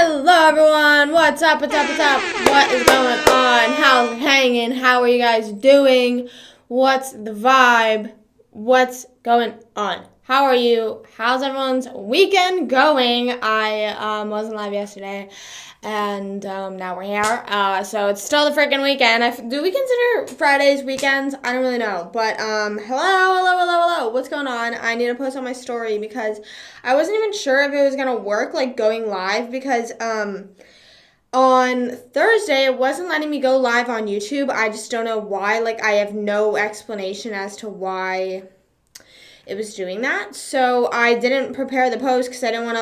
Hello everyone, what's up, what's up, what's up? What is going on? How's it hanging? How are you guys doing? What's the vibe? What's going on? How are you? How's everyone's weekend going? I wasn't live yesterday, and now we're here. So it's still the freaking weekend. Do we consider Fridays weekends? I don't really know. But hello. What's going on? I need to post on my story because I wasn't even sure if it was gonna work, like going live, because on Thursday, it wasn't letting me go live on YouTube. I just don't know why. Like, I have no explanation as to why it was doing that. So I didn't prepare the post because I didn't want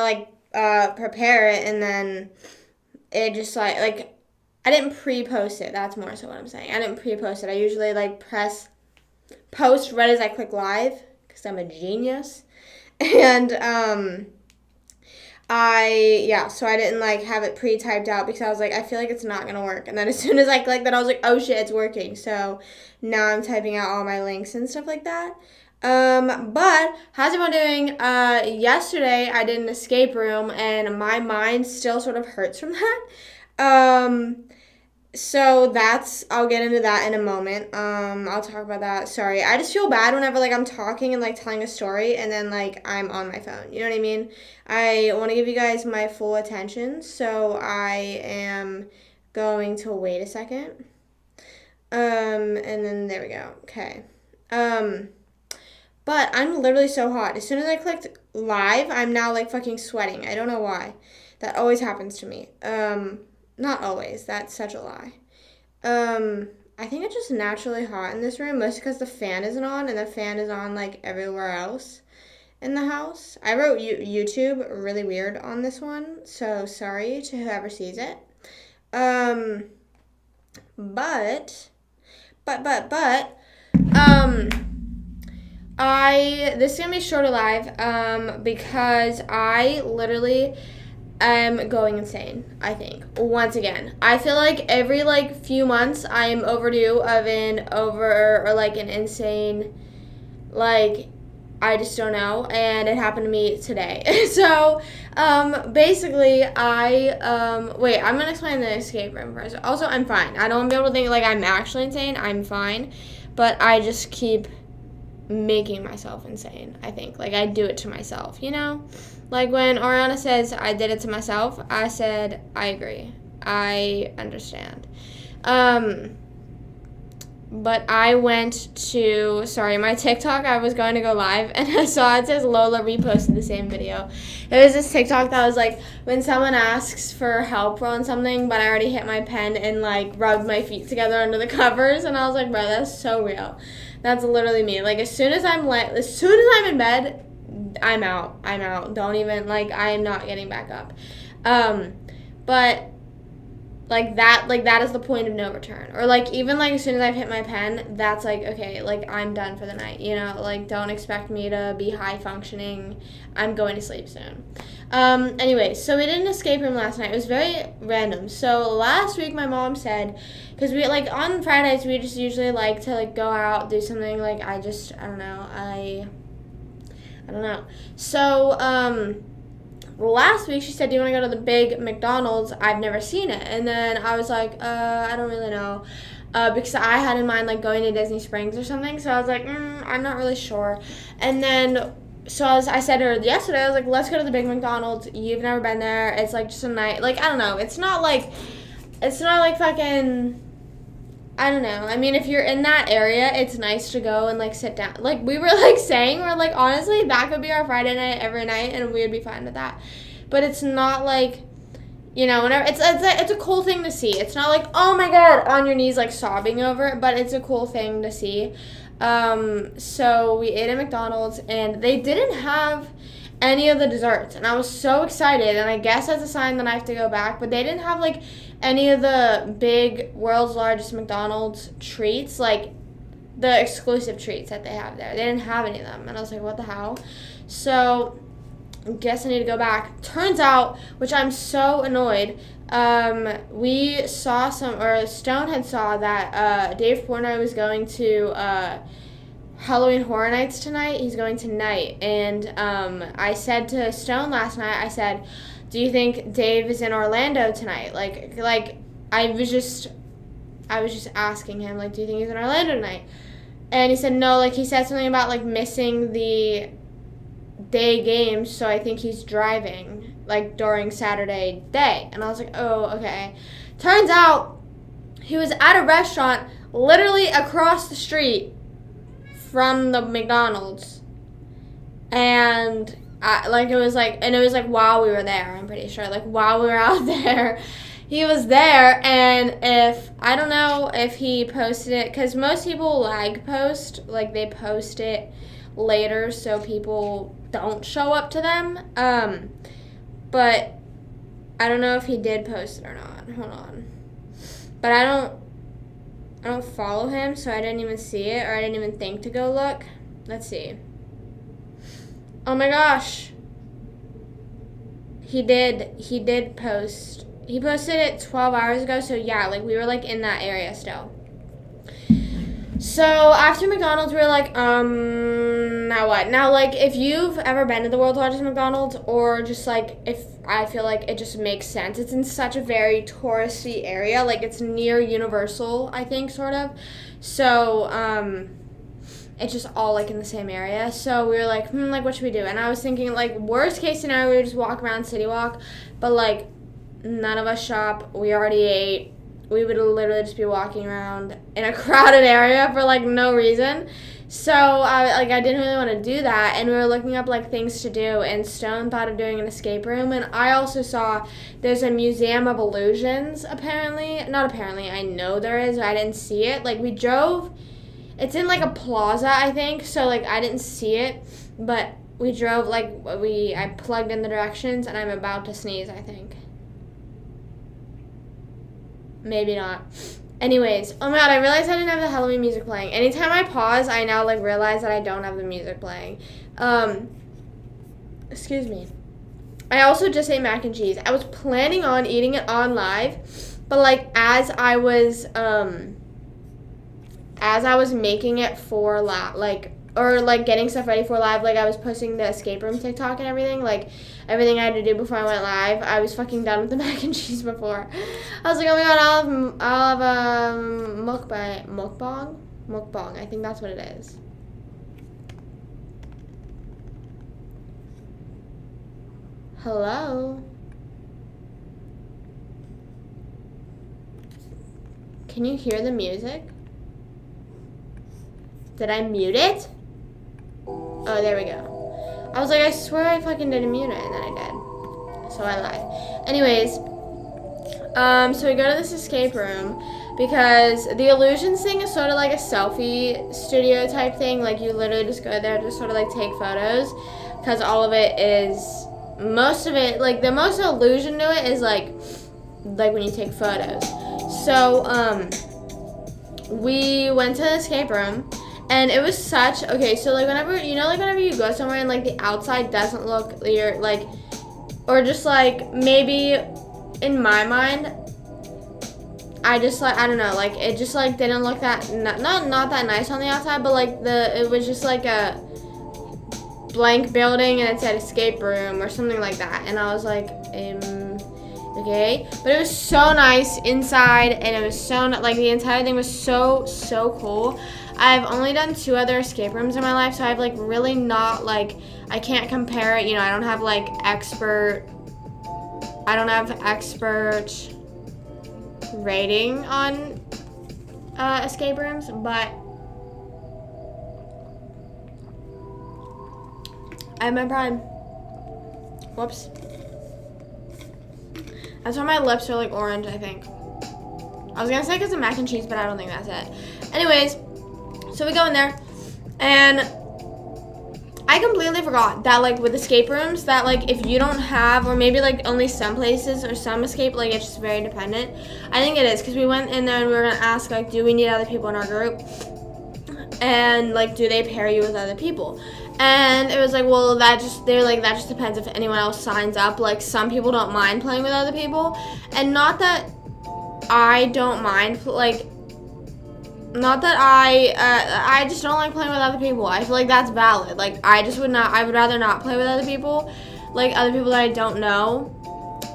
to, prepare it, and then it just, I didn't pre-post it. That's more so what I'm saying. I didn't pre-post it. I usually, press post right as I click live because I'm a genius. And, so I didn't, have it pre-typed out because I was like, I feel like it's not going to work. And then as soon as I clicked that, I was like, oh shit, it's working. So now I'm typing out all my links and stuff like that. But how's everyone doing? Yesterday I did an escape room and my mind still sort of hurts from that. So I'll get into that in a moment. I'll talk about that. Sorry. I just feel bad whenever, I'm talking and, telling a story and then, I'm on my phone. You know what I mean? I want to give you guys my full attention, so I am going to wait a second. And then there we go. Okay. But I'm literally so hot. As soon as I clicked live, I'm now, fucking sweating. I don't know why. That always happens to me. Not always. That's such a lie. I think it's just naturally hot in this room, mostly because the fan isn't on, and the fan is on, everywhere else in the house. I wrote YouTube really weird on this one, so sorry to whoever sees it. This is gonna be shorter live, because I literally am going insane, I think. Once again. I feel like every, few months I am overdue of an insane, I just don't know, and it happened to me today. So, basically, wait, I'm gonna explain the escape room first. Also, I'm fine. I don't want to be able to think, I'm actually insane. I'm fine, but I just keep making myself insane, I think. I do it to myself, you know? When Ariana says I did it to myself, I said, I agree. I understand. But I went to, my TikTok, I was going to go live, and I saw it says Lola reposted the same video. It was this TikTok that was when someone asks for help on something, but I already hit my pen and, rubbed my feet together under the covers, and I was like, bro, that's so real. That's literally me. As soon as I'm in bed, I'm out. Don't even, I am not getting back up. But that is the point of no return. Or, even, as soon as I've hit my pen, that's, okay, I'm done for the night, you know? Don't expect me to be high functioning. I'm going to sleep soon. Anyway, so we did an escape room last night. It was very random. So, last week, my mom said, because we, on Fridays, we just usually like to, go out, do something, I don't know. So, last week she said, do you want to go to the big McDonald's? I've never seen it. And then I was like, I don't really know. Because I had in mind, going to Disney Springs or something. So I was like, I'm not really sure. And then, so I said to her yesterday, I was like, let's go to the big McDonald's. You've never been there. It's, just a night. I don't know. It's not fucking, I don't know. I mean, if you're in that area, it's nice to go and, sit down. We were, saying, we're, honestly, that could be our Friday night every night, and we would be fine with that. But it's not, you know, whenever, it's a cool thing to see. It's not, oh, my God, on your knees, sobbing over it, but it's a cool thing to see. So we ate at McDonald's, and they didn't have any of the desserts, and I was so excited, and I guess that's a sign that I have to go back, but they didn't have, any of the big world's largest McDonald's treats, the exclusive treats that they have there. They didn't have any of them, and I was like, what the hell? So I guess I need to go back. Turns out, which I'm so annoyed, we saw Stone had saw that Dave Portnoy was going to Halloween Horror Nights tonight. He's going tonight, and I said to Stone last night, I said, do you think Dave is in Orlando tonight? Like I was just asking him, like, do you think he's in Orlando tonight? And he said no. Like, he said something about, like, missing the day games, so I think he's driving, like, during Saturday day. And I was like, oh, okay. Turns out he was at a restaurant literally across the street from the McDonald's. And it was like while we were there, I'm pretty sure. Like, while we were out there, he was there. And I don't know if he posted it, because most people lag post, like, they post it later so people don't show up to them. But I don't know if he did post it or not. Hold on. But I don't follow him, so I didn't even see it, or I didn't even think to go look. Let's see. Oh my gosh. He did post. He posted it 12 hours ago, so yeah, like, we were, like, in that area still. So after McDonald's, we were like, now what? Now, like, if you've ever been to the world's largest McDonald's, or just, like, if I feel like it just makes sense. It's in such a very touristy area. Like, it's near Universal, I think, sort of. So, it's just all, like, in the same area. So we were like, like, what should we do? And I was thinking, like, worst case scenario, we would just walk around City Walk. But, like, none of us shop. We already ate. We would literally just be walking around in a crowded area for, like, no reason. So, I didn't really want to do that. And we were looking up, like, things to do. And Stone thought of doing an escape room. And I also saw there's a Museum of Illusions, apparently. Not apparently. I know there is. I didn't see it. Like, we drove. It's in, like, a plaza, I think. So, like, I didn't see it. But we drove, like, I plugged in the directions. And I'm about to sneeze, I think. Maybe not. Anyways, oh my god, I realized I didn't have the Halloween music playing. Anytime I pause, I now, like, realize that I don't have the music playing. Excuse me. I also just ate mac and cheese. I was planning on eating it on live, but, like, as I was making it for getting stuff ready for live, like, I was posting the escape room TikTok and everything, like, everything I had to do before I went live, I was fucking done with the mac and cheese before. I was like, oh my god, I'll have mukbang, I think that's what it is. Hello? Can you hear the music? Did I mute it? Oh, there we go. I was like, I swear I fucking didn't mute it, and then I did. So I lied. Anyways, so we go to this escape room because the Illusions thing is sort of like a selfie studio type thing. Like, you literally just go there to sort of, like, take photos, because all of it is, most of it, like, the most illusion to it is, like when you take photos. So, we went to the escape room. And it was such, okay, so, like, whenever you go somewhere and, like, the outside doesn't look clear, like, or just, like, maybe in my mind, I just, like, I don't know, like, it just, like, didn't look that, not that nice on the outside, but, like, it was just, like, a blank building and it said escape room or something like that. And I was like, okay. But it was so nice inside, and it was so, like, the entire thing was so cool. I've only done 2 other escape rooms in my life, so I've, like, really not, like, I can't compare it, you know, I don't have, like, expert rating on escape rooms, but I have my prime. Whoops. That's why my lips are, like, orange, I think. I was gonna say because of mac and cheese, but I don't think that's it. Anyways, so we go in there, and I completely forgot that, like, with escape rooms, that, like, if you don't have, or maybe, like, only some places or some escape, like, it's just very dependent. I think it is, because we went in there and we were going to ask, like, do we need other people in our group? And, like, do they pair you with other people? And it was like, well, that just depends if anyone else signs up. Like, some people don't mind playing with other people. And not that I don't mind, like, not that I just don't like playing with other people. I feel like that's valid. Like, I would rather not play with other people, like, other people that I don't know.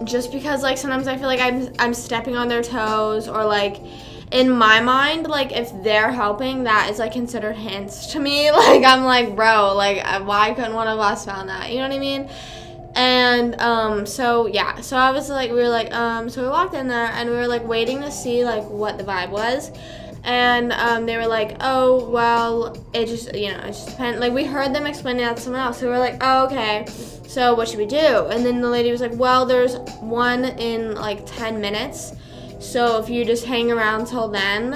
just because like sometimes I feel like I'm stepping on their toes, or like in my mind, like if they're helping, that is like considered hints to me. Like I'm like, bro, like why couldn't one of us found that? You know what I mean? And so yeah, so I was like, we were like, so we walked in there and we were like waiting to see like what the vibe was. And they were like, oh, well, it just, it just depends. Like, we heard them explaining that to someone else. So we were like, oh, okay, so what should we do? And then the lady was like, well, there's one in, like, 10 minutes. So if you just hang around till then,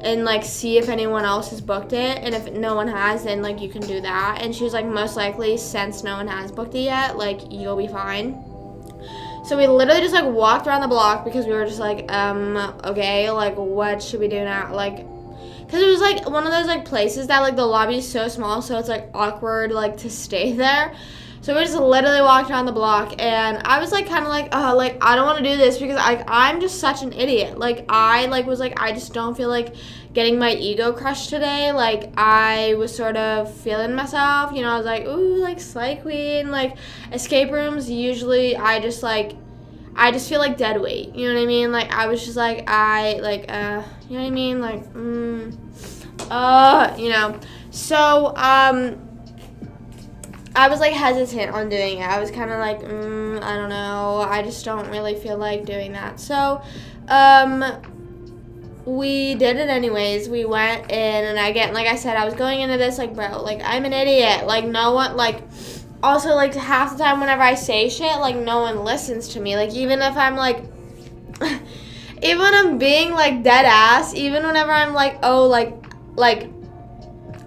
and, like, see if anyone else has booked it. And if no one has, then, like, you can do that. And she was like, most likely, since no one has booked it yet, like, you'll be fine. So we literally just, like, walked around the block because we were just, like, okay, like, what should we do now? Like, because it was, like, one of those, like, places that, like, the lobby is so small, so it's, like, awkward, like, to stay there. So we just literally walked around the block, and I was, like, kind of like, I don't want to do this because I'm just such an idiot. Like, I just don't feel like getting my ego crushed today. Like, I was sort of feeling myself, I was like, ooh, like, Slay Queen, like, escape rooms, usually I just feel like dead weight, you know what I mean? Like, I was just like, you know what I mean? Like, So, I was, like, hesitant on doing it. I was kind of like, I don't know. I just don't really feel like doing that. So, we did it anyways. We went in, and again, like I said, I was going into this, like, bro, like, I'm an idiot. Like, no one, like, also, like, half the time whenever I say shit, like, no one listens to me. Like, even if I'm, like, even when I'm being, like, dead ass, even whenever I'm, like, oh, like,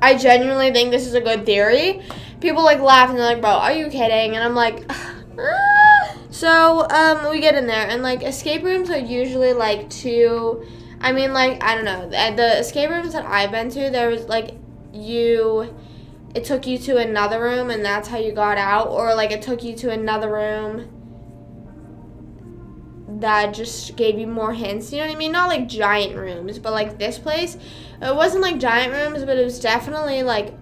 I genuinely think this is a good theory, people, like, laugh, and they're like, bro, are you kidding? And I'm like, So, we get in there, and, like, escape rooms are usually, like, I don't know, the escape rooms that I've been to, there was, like, it took you to another room, and that's how you got out, or, like, it took you to another room that just gave you more hints, you know what I mean? Not, like, giant rooms, but, like, this place, it wasn't, like, giant rooms, but it was definitely, like,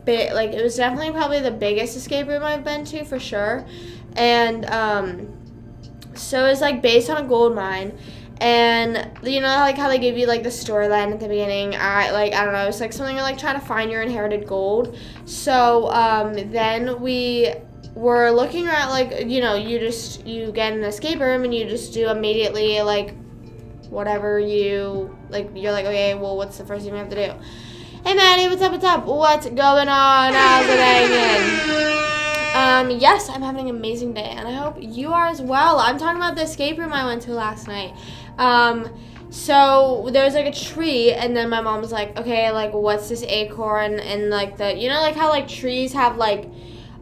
big, like, it was definitely probably the biggest escape room I've been to, for sure, and, so it was, like, based on a gold mine, and, like, how they give you, like, the storyline at the beginning, I don't know, it's, like, something like trying to find your inherited gold. So, then we were looking at, like, you get in an escape room, and you just do immediately, like, whatever you're like, okay, well, what's the first thing we have to do? Hey, Maddie, what's up? What's going on? How's it hanging? Yes, I'm having an amazing day, and I hope you are as well. I'm talking about the escape room I went to last night. So there was, like, a tree, and then my mom was like, okay, like, what's this acorn, and, like, like, how, like, trees have, like,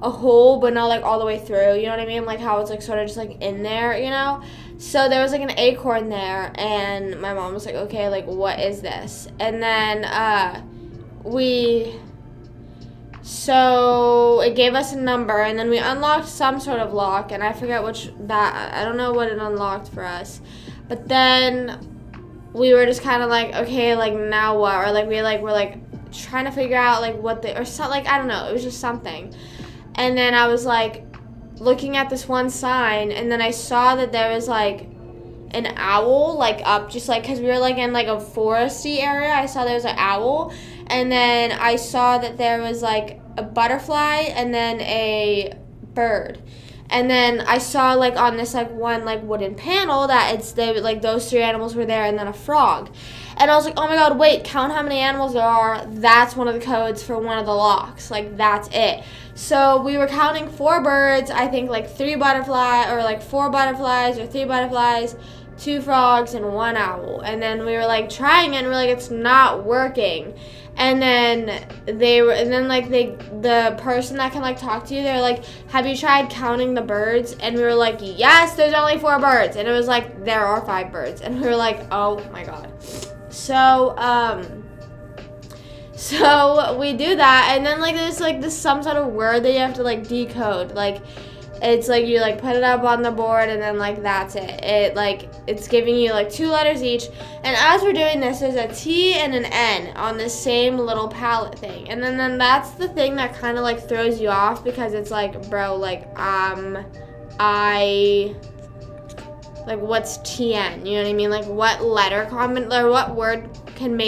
a hole, but not, like, all the way through, you know what I mean? Like, how it's, like, sort of just, like, in there, So there was, like, an acorn there, and my mom was like, okay, like, what is this? And then, so it gave us a number, and then we unlocked some sort of lock, and I forget I don't know what it unlocked for us. But then we were just kind of like, okay, like, now what? Or, like, we're, like, trying to figure out, like, I don't know, it was just something. And then I was, like, looking at this one sign, and then I saw that there was, like, an owl, like, up, just, like, because we were, like, in, like, a foresty area. I saw there was an owl, and then I saw that there was, like, a butterfly, and then a bird. And then I saw, like, on this, like, one, like, wooden panel that like, those three animals were there, and then a frog. And I was like, oh my god, wait, count how many animals there are. That's one of the codes for one of the locks. Like, that's it. So we were counting 4 birds, I think, like, 4 butterflies, or 3 butterflies, 2 frogs, and 1 owl. And then we were, like, trying it, and we're like, it's not working. And then the person that can, like, talk to you, they're like, have you tried counting the birds? And we were like, yes, there's only 4 birds. And it was like, there are 5 birds. And we were like, oh my god. So we do that, and then, like, there's, like, this some sort of word that you have to, like, decode. Like, it's, like, you, like, put it up on the board, and then, like, that's it. It's giving you, like, 2 letters each. And as we're doing this, there's a T and an N on the same little palette thing. And then that's the thing that kind of, like, throws you off, because it's like, bro, like, what's TN? You know what I mean? Like, what letter comment or what word can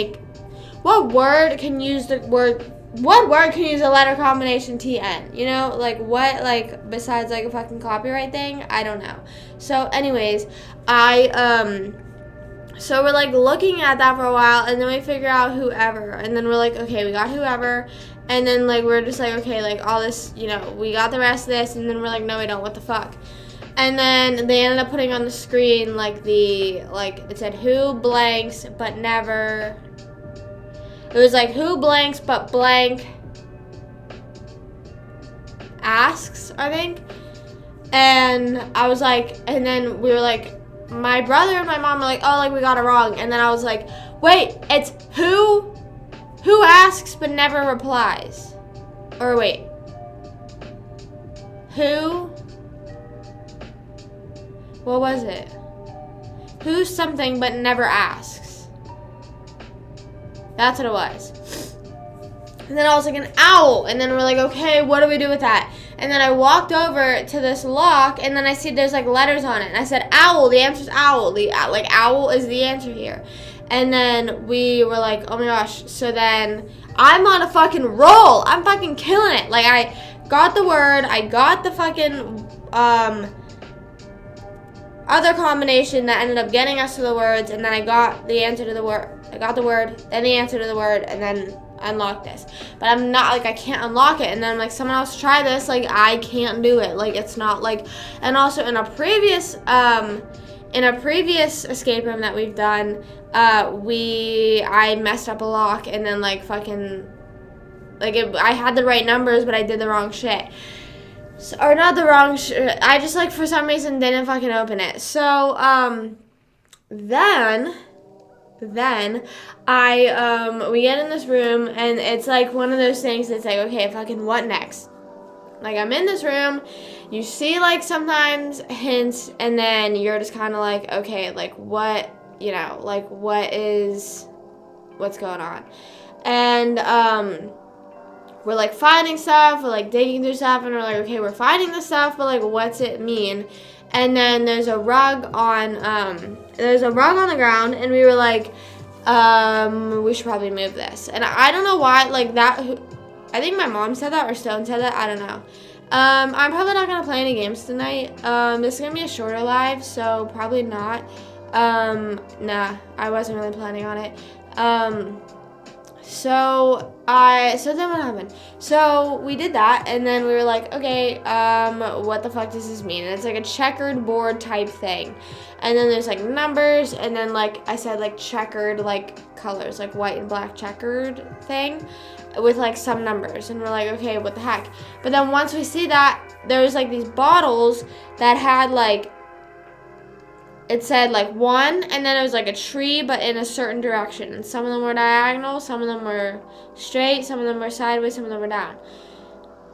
use the letter combination TN? You know, like what, like besides like a fucking copyright thing? I don't know. So anyways, so we're like looking at that for a while, and then we figure out whoever, and then we're like, okay, we got whoever, and then like we're just like, okay, like all this, you know, we got the rest of this, and then we're like, no, we don't, what the fuck? And then they ended up putting on the screen like it said who blanks but never. It was like who blanks but blank asks, I think. And I was like, and then we were like, my brother and my mom were like, oh, like we got it wrong. And then I was like, wait, it's who asks but never replies. Or wait, what was it? Who's something but never asks. That's what it was. And then I was like an owl. And then we're like, okay, what do we do with that? And then I walked over to this lock, and then I see there's like letters on it. And I said, owl, the answer's owl. Like owl is the answer here. And then we were like, oh my gosh. So then I'm on a fucking roll. I'm fucking killing it. Like I got the word. I got the fucking other combination that ended up getting us to the words. And then I got the answer to the word. I got the word, then the answer to the word, and then unlock this. But I'm not, like, I can't unlock it. And then I'm like, someone else try this. Like, I can't do it. Like, it's not like, and also in a previous escape room that we've done, I messed up a lock, and then like fucking, like I had the right numbers, but I did the wrong shit. So, or not the wrong shit. I just like for some reason didn't fucking open it. So then we get in this room, and it's like one of those things that's like, okay, fucking what next? Like, I'm in this room, you see like sometimes hints, and then you're just kind of like, okay, like what, you know, like what's going on? And we're like finding stuff, we're like digging through stuff, and we're like, okay, we're finding this stuff, but like what's it mean? And then there's a rug on the ground, and we were like, we should probably move this. And I don't know why, like that, I think my mom said that, or Stone said that, I don't know. I'm probably not going to play any games tonight. This is going to be a shorter live, so probably not. Nah, I wasn't really planning on it. So then what happened? So we did that, and then we were like, okay, what the fuck does this mean? And it's like a checkered board type thing. And then there's like numbers, and then like I said, like checkered like colors, like white and black checkered thing with like some numbers. And we're like, okay, what the heck? But then once we see that, there was like these bottles that had like, it said like 1, and then it was like a tree, but in a certain direction. And some of them were diagonal, some of them were straight, some of them were sideways, some of them were down.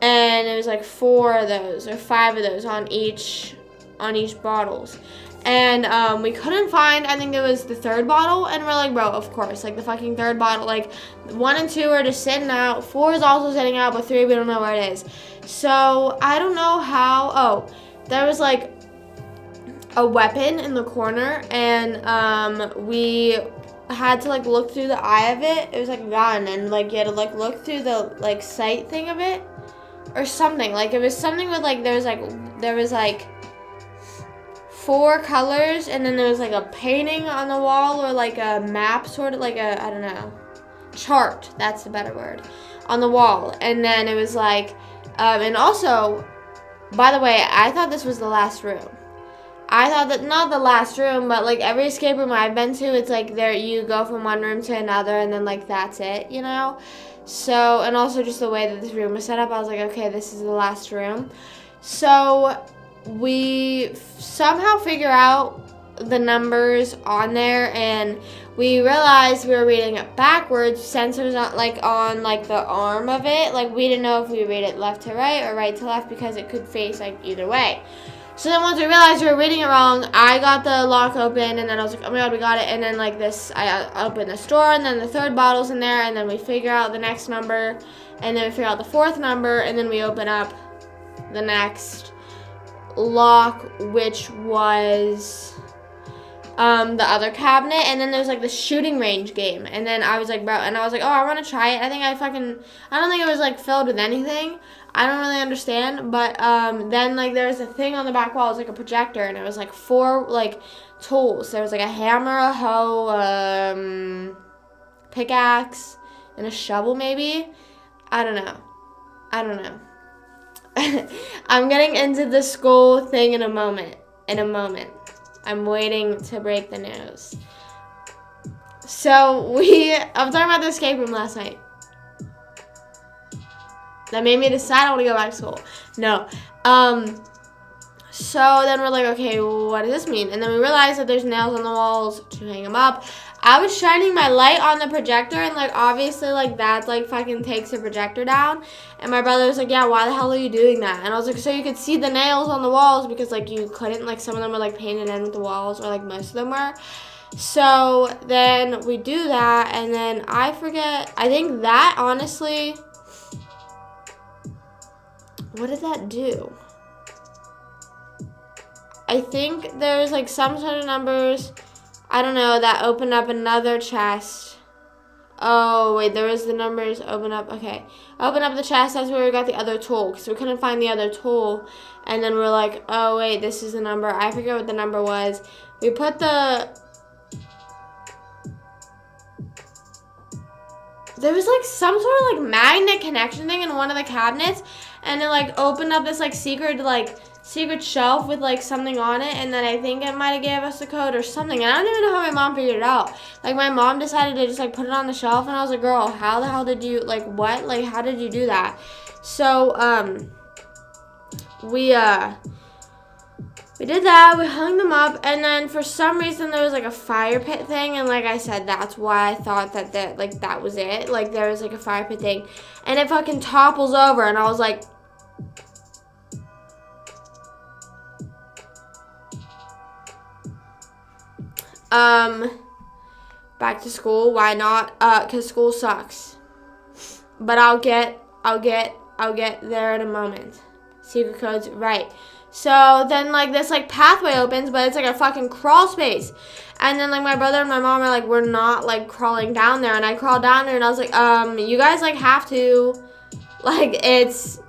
And it was like 4 of those or 5 of those on each bottles. And we couldn't find, I think it was the 3rd bottle, and we're like, bro, of course, like the fucking 3rd bottle, like 1 and 2 are just sitting out, 4 is also sitting out, but 3 we don't know where it is. So I don't know how. There was like a weapon in the corner, and we had to like look through the eye of it. It was like a gun, and like you had to like look through the like sight thing of it or something. Like it was something with like there was like 4 colors, and then there was like a painting on the wall, or like a map, sort of like a, I don't know, chart, that's the better word, on the wall. And then it was like and also, by the way, I thought this was the last room. I thought that, not the last room, but like every escape room I've been to, it's like there you go from one room to another, and then like that's it, you know? So, and also just the way that this room was set up, I was like, okay, this is the last room. So we somehow figure out the numbers on there, and we realized we were reading it backwards since it was not like on like the arm of it. Like we didn't know if we read it left to right or right to left, because it could face like either way. So then once we realized we were reading it wrong, I got the lock open, and then I was like, oh my god, we got it. And then like this, I opened the store, and then the 3rd bottle's in there, and then we figure out the next number, and then we figure out the 4th number, and then we open up the next lock, which was the other cabinet, and then there's like the shooting range game, and then I was like, bro, and I was like, oh, I want to try it. I don't think it was like filled with anything. I don't really understand, but then like there was a thing on the back wall, it was like a projector, and it was like 4 like tools. There was like a hammer, a hoe, pickaxe, and a shovel maybe. I don't know. I'm getting into the school thing in a moment. I'm waiting to break the news. So I'm talking about the escape room last night. That made me decide I want to go back to school. No. So then we're like, okay, what does this mean? And then we realized that there's nails on the walls to hang them up. I was shining my light on the projector, and like obviously like that like fucking takes the projector down. And my brother was like, yeah, why the hell are you doing that? And I was like, so you could see the nails on the walls, because like you couldn't, like some of them were like painted in with the walls, or like most of them were. So then we do that, and then I think that honestly, what did that do? I think there's like some sort of numbers, I don't know, that open up another chest. Oh, wait, there was the numbers, open up, okay. Open up the chest, that's where we got the other tool, because we couldn't find the other tool. And then we're like, oh, wait, this is the number. I forget what the number was. We put there was like some sort of like magnet connection thing in one of the cabinets, and it like opened up this like secret shelf with like something on it, and then I think it might have gave us the code or something, and I don't even know how my mom figured it out. Like my mom decided to just like put it on the shelf, and I was like, girl, how the hell did you, like what? Like how did you do that? So we did that, we hung them up, and then for some reason there was like a fire pit thing, and like I said, that's why I thought that that was it. Like there was like a fire pit thing, and it fucking topples over, and I was like, back to school, why not? Cause school sucks. But I'll get there in a moment. Secret codes, right. So then like this like pathway opens, but it's like a fucking crawl space. And then like my brother and my mom are like, we're not like crawling down there. And I crawled down there, and I was like, you guys like have to, like it's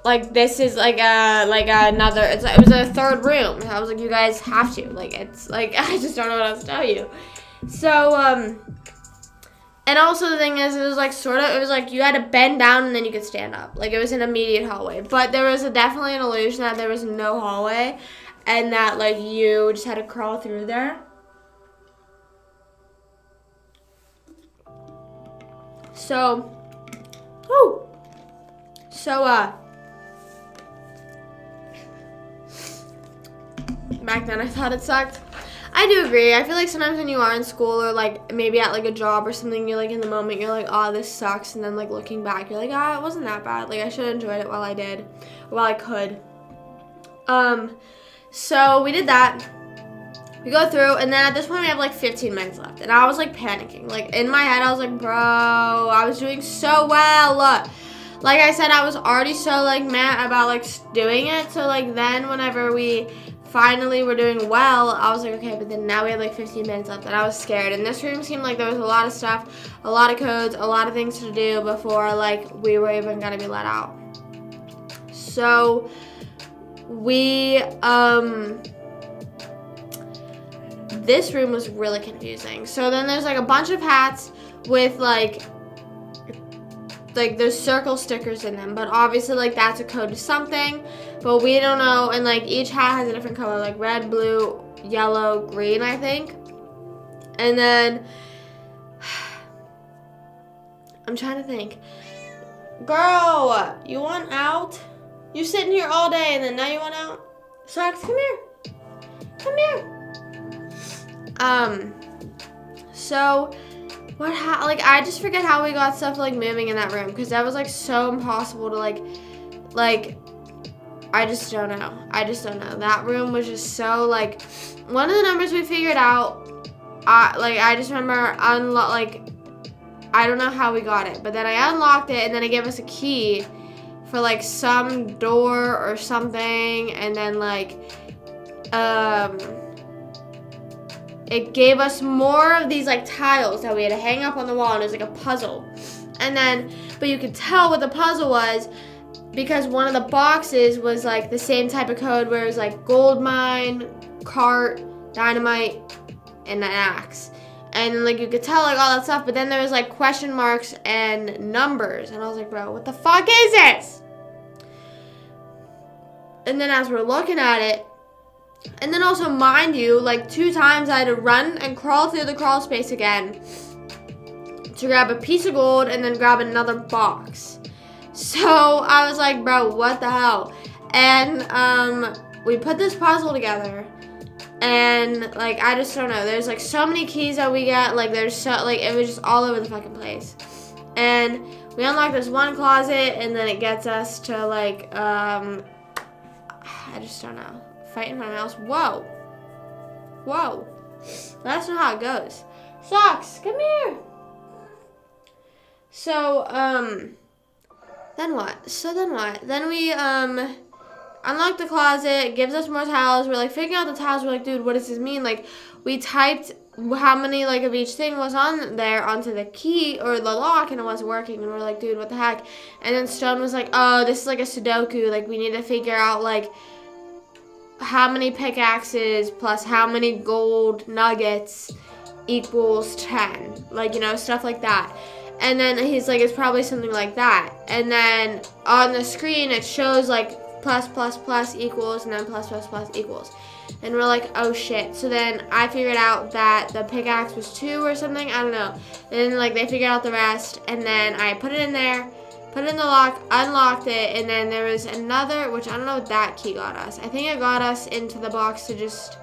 like this is like another, it was a third room. I was like, you guys have to, like it's like I just don't know what else to tell you. So and also the thing is, it was like you had to bend down and then you could stand up. Like it was an immediate hallway, but there was definitely an illusion that there was no hallway, and that like you just had to crawl through there. So back then I thought it sucked. I do agree. I feel like sometimes when you are in school, or like maybe at like a job or something, you're like in the moment, you're like, oh, this sucks, and then like looking back, you're like, it wasn't that bad. Like I should have enjoyed it while I could. So we did that. We go through, and then at this point we have like 15 minutes left, and I was like panicking. Like in my head, I was like, bro, I was doing so well. Like I said, I was already so like mad about like doing it. So like then whenever we finally were doing well, I was like, okay, but then now we had like 15 minutes left, and I was scared. And this room seemed like there was a lot of stuff, a lot of codes, a lot of things to do before like we were even gonna be let out. So we this room was really confusing. So then there's like a bunch of hats with like there's circle stickers in them, but obviously like that's a code to something, but we don't know. And like each hat has a different color, like red, blue, yellow, green, I think. And then I'm trying to think. Girl, you want out? You sitting here all day and then now you want out? Socks, come here. Come here. So I just forget how we got stuff like moving in that room, because that was like so impossible to like I just don't know. That room was just so like, one of the numbers we figured out, I just remember I don't know how we got it, but then I unlocked it, and then it gave us a key for like some door or something, and then like it gave us more of these like tiles that we had to hang up on the wall, and it was like a puzzle. And then, but you could tell what the puzzle was because one of the boxes was like the same type of code where it was like gold mine, cart, dynamite, and an axe. And like you could tell like all that stuff, but then there was like question marks and numbers, and I was like, bro, what the fuck is this? And then as we're looking at it, and then also mind you, like 2 times I had to run and crawl through the crawl space again to grab a piece of gold and then grab another box. So I was like, bro, what the hell? And we put this puzzle together. And, like, I just don't know. There's, like, so many keys that we get. Like, there's so, like, it was just all over the fucking place. And we unlocked this one closet, and then it gets us to, like, I just don't know. Fighting my mouse. Whoa. Whoa. That's not how it goes. Socks, come here. So, then what? Then we, unlock the closet, gives us more tiles. We're like figuring out the tiles. We're like, dude, what does this mean? Like, we typed how many like of each thing was on there onto the key or the lock, and it wasn't working. And we're like, dude, what the heck? And then Stone was like, oh, this is like a Sudoku. Like, we need to figure out like how many pickaxes plus how many gold nuggets equals 10. Like, you know, stuff like that. And then he's like, it's probably something like that. And then on the screen, it shows like plus, plus, plus equals, and then plus, plus, plus equals. And we're like, oh shit. So then I figured out that the pickaxe was 2 or something. I don't know. And then like they figured out the rest. And then I put it in there, put it in the lock, unlocked it. And then there was another, which I don't know what that key got us. I think it got us into the box to just,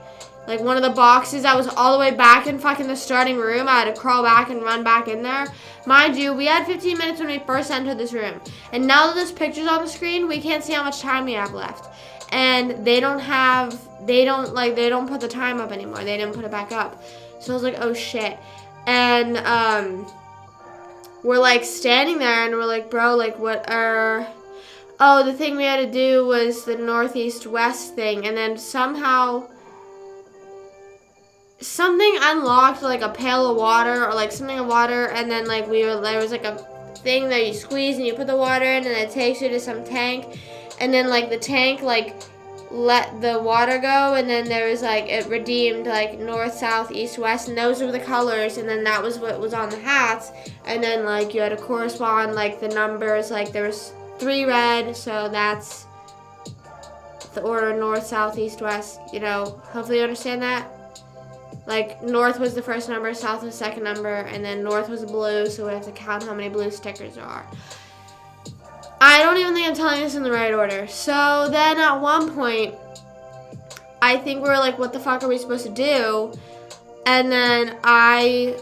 like one of the boxes that was all the way back in fucking the starting room. I had to crawl back and run back in there. Mind you, we had 15 minutes when we first entered this room. And now that this picture's on the screen, we can't see how much time we have left. And they don't put the time up anymore. They didn't put it back up. So I was like, oh shit. And we're like standing there and we're like, bro, like oh, the thing we had to do was the northeast west thing. And then somehow something unlocked like a pail of water or like something of water, and then like there was like a thing that you squeeze and you put the water in, and it takes you to some tank, and then like the tank like let the water go, and then there was like it redeemed like north, south, east, west, and those were the colors, and then that was what was on the hats, and then like you had to correspond like the numbers, like there was 3 red, so that's the order north, south, east, west, you know, hopefully you understand that. Like, north was the first number, south was the second number, and then north was blue, so we have to count how many blue stickers there are. I don't even think I'm telling this in the right order. So then at one point, I think we were like, what the fuck are we supposed to do? And then I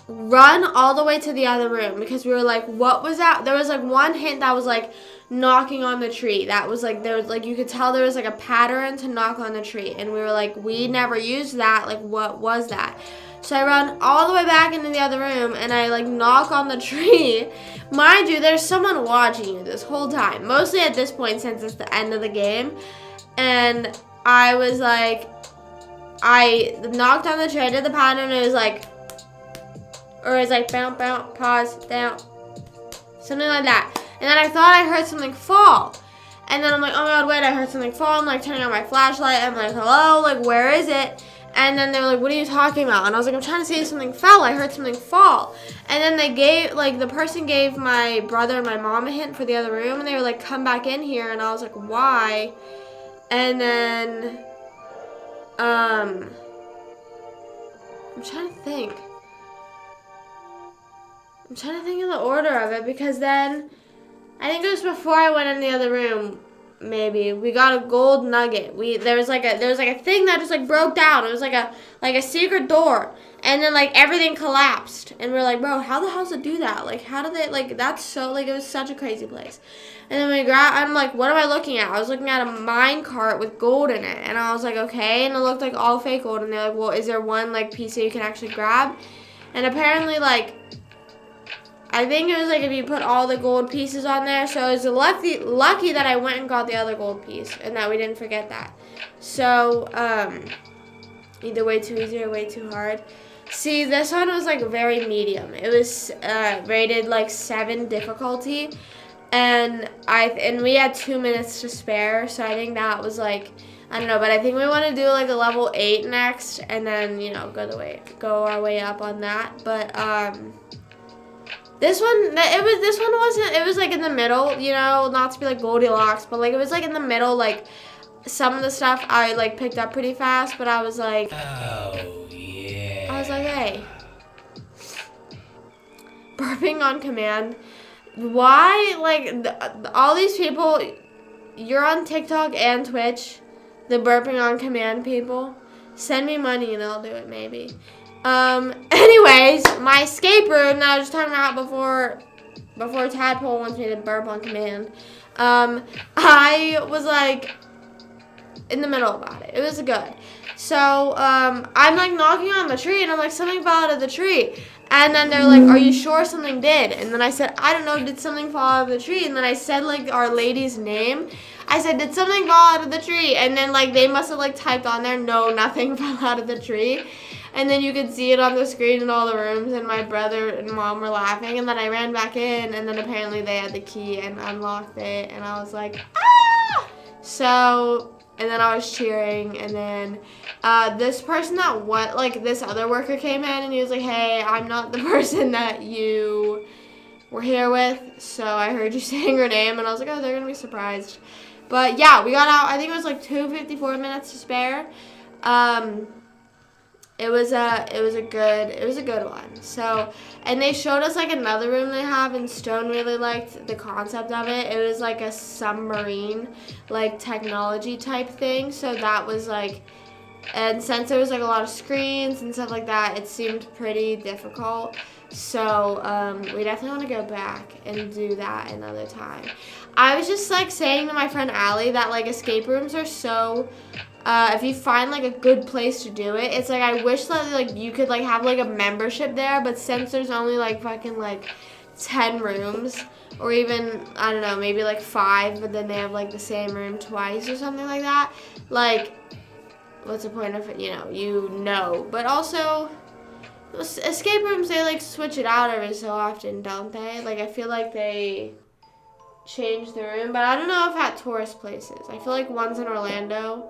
run all the way to the other room because we were like, what was that? There was like one hint that was like knocking on the tree. That was like, there was like, you could tell there was like a pattern to knock on the tree. And we were like, we never used that. Like, what was that? So I run all the way back into the other room and I like knock on the tree. Mind you, there's someone watching you this whole time. Mostly at this point since it's the end of the game. And I was like, I knocked on the tree, I did the pattern, and it was like, or it was like bounce, bounce, pause, down, something like that. And then I thought I heard something fall. And then I'm like, oh my god, wait, I heard something fall. I'm like turning on my flashlight. I'm like, hello, like where is it? And then they were like, what are you talking about? And I was like, I'm trying to see if something fell. I heard something fall. And then they gave, like the person gave my brother and my mom a hint for the other room. And they were like, come back in here. And I was like, why? And then, I'm trying to think. I'm trying to think of the order of it because then I think it was before I went in the other room. Maybe we got a gold nugget. There was like a thing that just like broke down. It was like a secret door, and then like everything collapsed. And we're like, bro, how the hell does it do that? Like, how did they like? That's so like it was such a crazy place. And then I'm like, what am I looking at? I was looking at a mine cart with gold in it, and I was like, okay. And it looked like all fake gold. And they're like, well, is there one like piece that you can actually grab? And apparently like, I think it was like if you put all the gold pieces on there. So it was lucky that I went and got the other gold piece and that we didn't forget that. So either way too easy or way too hard. See, this one was like very medium. It was rated like 7 difficulty, and we had 2 minutes to spare. So I think that was like, I don't know, but I think we want to do like a level 8 next, and then go our way up on that. But this one wasn't. It was like in the middle, not to be like Goldilocks, but like it was like in the middle. Like some of the stuff I like picked up pretty fast, but I was like, oh yeah. I was like, hey, burping on command. Why all these people? You're on TikTok and Twitch. The burping on command people. Send me money and I'll do it maybe. Anyways, my escape room that I was just talking about before Tadpole wants me to burp on command. I was like in the middle about it. It was good. So, I'm like knocking on the tree and I'm like, something fell out of the tree. And then they're like, are you sure something did? And then I said, I don't know, did something fall out of the tree? And then I said like Our Lady's name. I said, did something fall out of the tree? And then like they must have like typed on there, no, nothing fell out of the tree. And then you could see it on the screen in all the rooms, and my brother and mom were laughing. And then I ran back in, and then apparently they had the key and unlocked it. And I was like, ah! So, and then I was cheering. And then this person this other worker came in, and he was like, hey, I'm not the person that you were here with. So I heard you saying her name, and I was like, oh, they're going to be surprised. But yeah, we got out. I think it was like 2:54 minutes to spare. It was a good one. So, and they showed us like another room they have, and Stone really liked the concept of it. It was like a submarine, like technology type thing. So that was like, and since there was like a lot of screens and stuff like that, it seemed pretty difficult. So we definitely want to go back and do that another time. I was just like saying to my friend Allie that like escape rooms are so, if you find like a good place to do it, it's like I wish that like you could like have like a membership there, but since there's only like fucking like 10 rooms, or even, I don't know, maybe like 5, but then they have like the same room twice or something like that, like what's the point of it, but also escape rooms, they like switch it out every so often, don't they? Like I feel like they change the room, but I don't know if at tourist places. I feel like ones in Orlando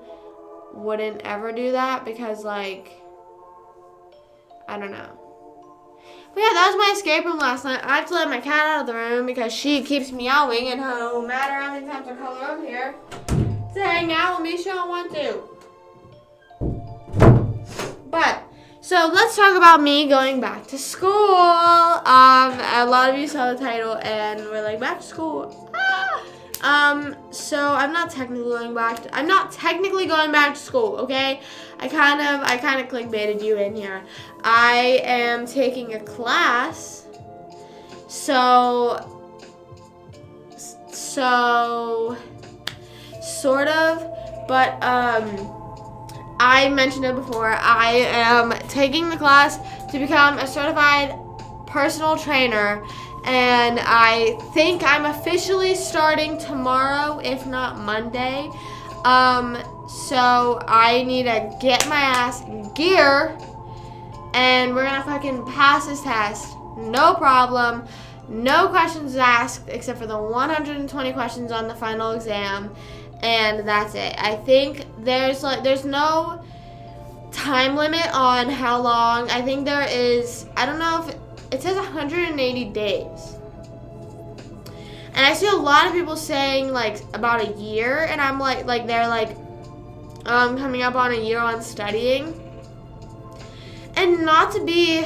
wouldn't ever do that because like, I don't know. But yeah, that was my escape room last night. I have to let my cat out of the room because she keeps meowing, and no matter how many times I call her over here to hang out with me, she don't want to. But so let's talk about me going back to school. A lot of you saw the title and we're like, back to school. So I'm not technically going back to school, okay? I kind of clickbaited you in here. I am taking a class. So sort of, but I mentioned it before. I am taking the class to become a certified personal trainer, and I think I'm officially starting tomorrow, if not Monday. So I need to get my ass in gear, and we're gonna fucking pass this test. No problem. No questions asked except for the 120 questions on the final exam. And that's it. I think there's no time limit on how long. I think there is, I don't know if it says 180 days. And I see a lot of people saying like about a year, and I'm like they're like coming up on a year on studying. And not to be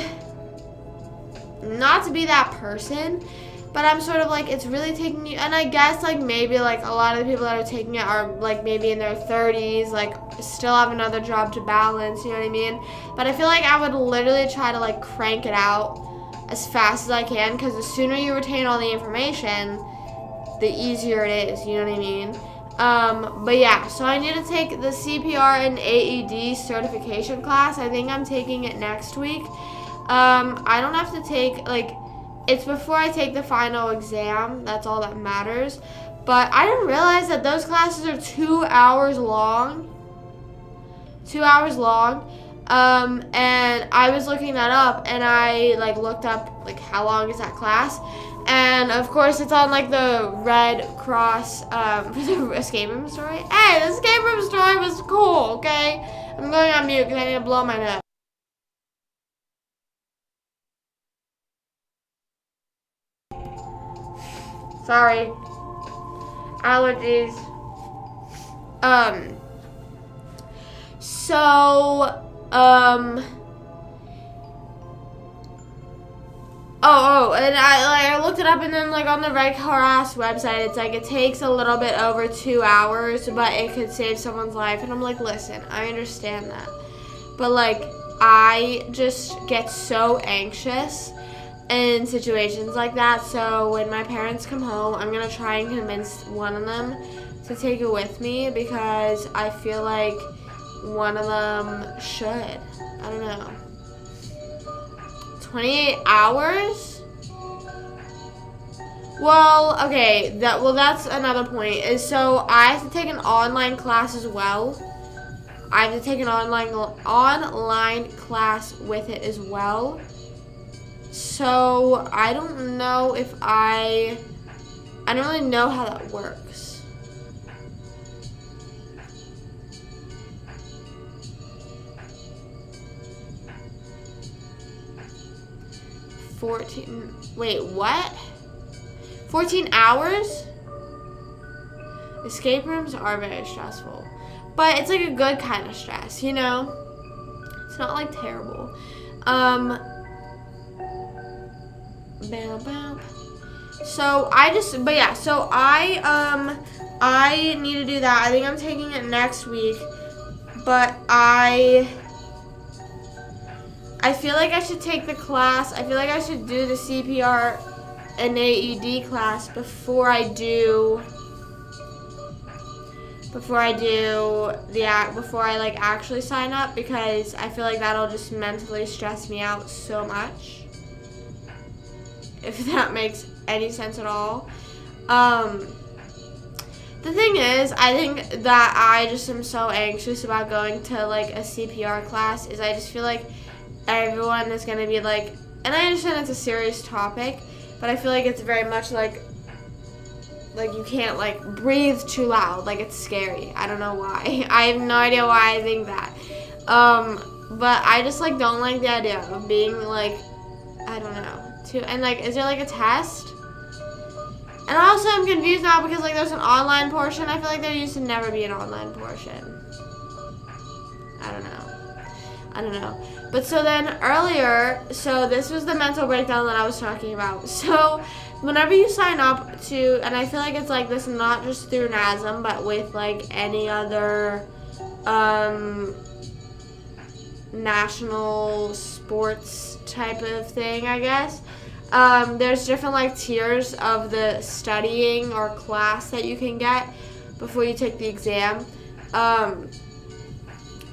that person, but I'm sort of like, it's really taking you, and I guess like maybe like a lot of the people that are taking it are like maybe in their 30s, like still have another job to balance, you know what I mean? But I feel like I would literally try to like crank it out as fast as I can, because the sooner you retain all the information, the easier it is, you know what I mean? But yeah, so I need to take the CPR and AED certification class. I think I'm taking it next week. I don't have to take like it's before I take the final exam. That's all that matters. But I didn't realize that those classes are 2 hours long. 2 hours long. And I was looking that up, and I like looked up like how long is that class, and of course it's on like the Red Cross escape room story. Hey, the escape room story was cool. Okay, I'm going on mute because I need to blow my nose. Sorry, allergies. So. And I looked it up, and then like on the Red Cross website, it's like it takes a little bit over 2 hours, but it could save someone's life. And I'm like, listen, I understand that, but like I just get so anxious in situations like that. So when my parents come home, I'm gonna try and convince one of them to take it with me, because I feel like one of them should. I don't know. 28 hours? Well, okay, that's another point. Is so I have to take an online class as well. I have to take an online class with it as well. So I don't know if I don't really know how that works. 14, wait, what? 14 hours? Escape rooms are very stressful. But it's like a good kind of stress, you know? It's not like terrible. Bam, bam. So I need to do that. I think I'm taking it next week. But I feel like I should take the class. I feel like I should do the CPR and AED class before I like actually sign up, because I feel like that'll just mentally stress me out so much. If that makes any sense at all. The thing is, I think that I just am so anxious about going to like a CPR class, is I just feel like everyone is going to be like, and I understand it's a serious topic, but I feel like it's very much like you can't like breathe too loud, like it's scary. I don't know why. I have no idea why I think that. But I just like don't like the idea of being like, I don't know, and like, is there like a test? And also I'm confused now because like there's an online portion. I feel like there used to never be an online portion. I don't know. But so then earlier, so this was the mental breakdown that I was talking about. So whenever you sign up to, and I feel like it's like this not just through NASM, but with like any other national sports type of thing, I guess. There's different like tiers of the studying or class that you can get before you take the exam.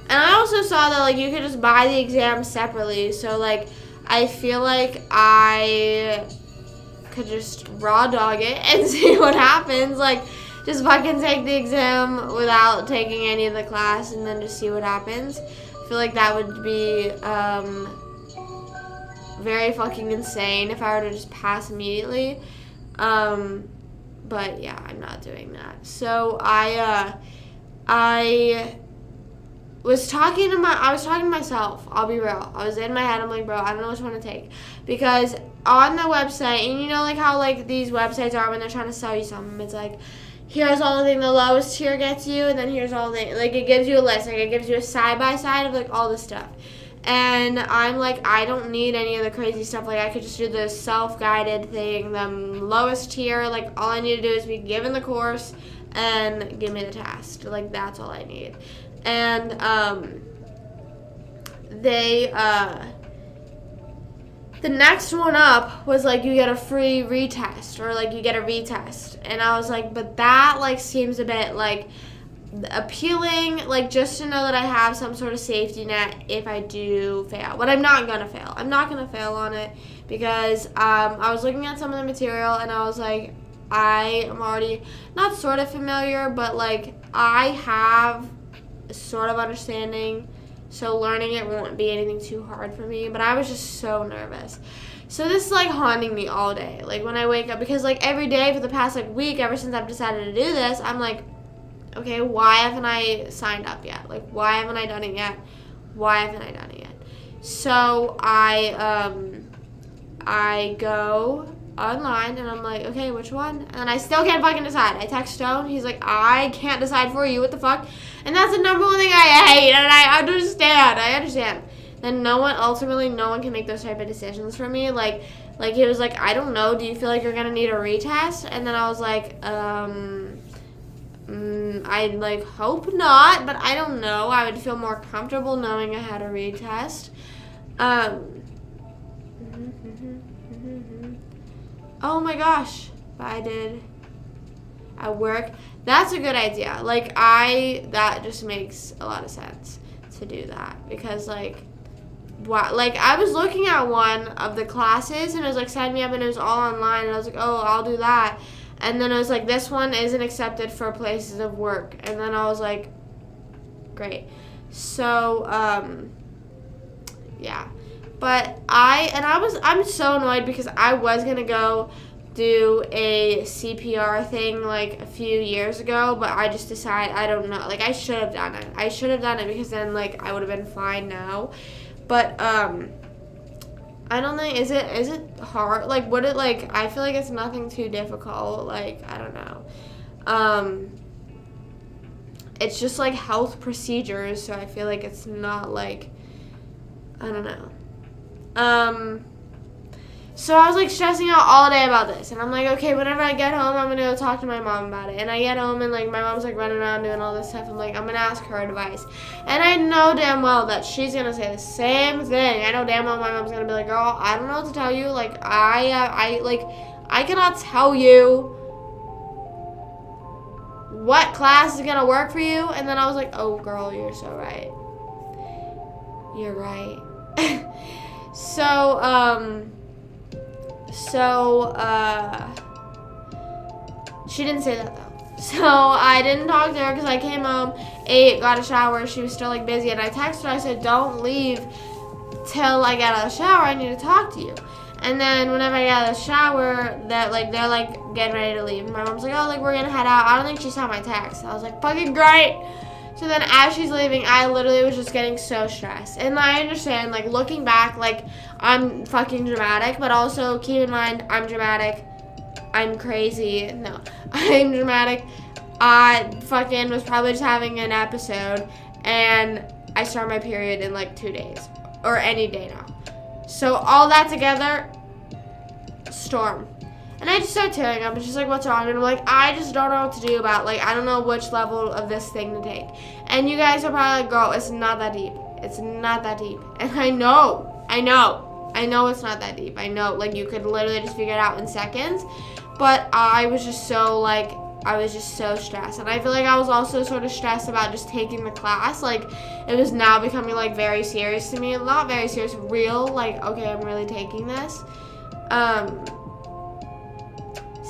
And I also saw that like you could just buy the exam separately. So like I feel like I could just raw dog it and see what happens. Like just fucking take the exam without taking any of the class and then just see what happens. I feel like that would be very fucking insane if I were to just pass immediately. But yeah, I'm not doing that. So I was talking to myself. I'll be real. I was in my head. I'm like, bro, I don't know which one to take, because on the website, and you know like how like these websites are when they're trying to sell you something. It's like, here's all the things the lowest tier gets you, and then here's all the like it gives you a list. Like it gives you a side by side of like all the stuff. And I'm like, I don't need any of the crazy stuff. Like I could just do the self-guided thing, the lowest tier. Like all I need to do is be given the course and give me the task. Like that's all I need. And the next one up was like you get a free retest, or like you get a retest. And I was like, but that like seems a bit like appealing, like, just to know that I have some sort of safety net if I do fail. But I'm not gonna fail. I'm not gonna fail on it because I was looking at some of the material and I was like, I am already not sort of familiar, but like I have a sort of understanding, so learning it won't be anything too hard for me. But I was just so nervous. So this is like haunting me all day, like when I wake up, because like every day for the past like week, ever since I've decided to do this, I'm like, okay, why haven't I signed up yet? Like, why haven't I done it yet? Why haven't I done it yet? So I go online and I'm like, okay, which one? And I still can't fucking decide. I text Stone. He's like, I can't decide for you. What the fuck? And that's the number one thing I hate. And I understand. Then no one can make those type of decisions for me. Like he was like, I don't know. Do you feel like you're gonna need a retest? And then I was like, I like hope not, but I don't know. I would feel more comfortable knowing I had a retest. Oh my gosh, but I did at work. That's a good idea. Like that just makes a lot of sense to do that because like I was looking at one of the classes and it was like sign me up and it was all online and I was like, oh, I'll do that. And then it was like, this one isn't accepted for places of work. And then I was like, great. So, yeah. But I'm so annoyed because I was going to go do a CPR thing like a few years ago, but I just decided, I don't know. Like, I should have done it. Because then, like, I would have been fine now. But, I don't think, is it hard? Like, would it, like, I feel like it's nothing too difficult. Like, I don't know. It's just, like, health procedures, so I feel like it's not, like, I don't know. So I was, like, stressing out all day about this. And I'm like, okay, whenever I get home, I'm going to go talk to my mom about it. And I get home, and, like, my mom's, like, running around doing all this stuff. I'm like, I'm going to ask her advice. And I know damn well that she's going to say the same thing. I know damn well my mom's going to be like, girl, I don't know what to tell you. Like, I cannot tell you what class is going to work for you. And then I was like, oh, girl, you're so right. You're right. So, she didn't say that, though. So, I didn't talk to her because I came home, ate, got a shower. She was still, like, busy. And I texted her. I said, don't leave till I get out of the shower. I need to talk to you. And then whenever I got out of the shower, they're, like, getting ready to leave. My mom's like, oh, like, we're going to head out. I don't think she saw my text. I was like, fucking great. So then as she's leaving, I literally was just getting so stressed. And I understand, like, looking back, like, I'm fucking dramatic. But also, keep in mind, I'm dramatic. I'm crazy. No, I'm dramatic. I fucking was probably just having an episode. And I start my period in, like, 2 days. Or any day now. So all that together, storm. And I just started tearing up. It's just like, what's wrong? And I'm like, I just don't know what to do about, like, I don't know which level of this thing to take. And you guys are probably like, girl, it's not that deep. It's not that deep. And I know it's not that deep. I know, like, you could literally just figure it out in seconds. But I was just so, like, I was just so stressed. And I feel like I was also sort of stressed about just taking the class. Like, it was now becoming, like, very serious to me. Not very serious, real. Like, okay, I'm really taking this.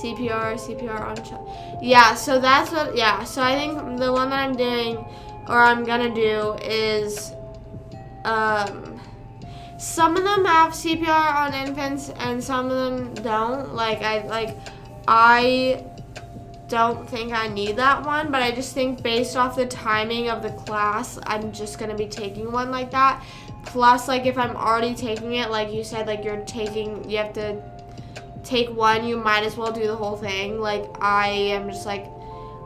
CPR on yeah, so that's what, yeah, so I think the one that I'm doing, or I'm gonna do, is, some of them have CPR on infants, and some of them don't, I don't think I need that one, but I just think based off the timing of the class, I'm just gonna be taking one like that, plus, like, if I'm already taking it, like you said, like, you have to take one, you might as well do the whole thing. Like, I am just like,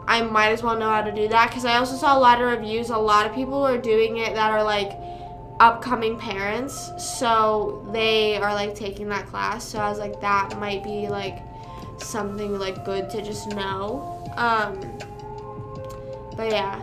I might as well know how to do that, because I also saw a lot of reviews. A lot of people are doing it that are, like, upcoming parents, so they are, like, taking that class. So I was like, that might be, like, something, like, good to just know. But yeah,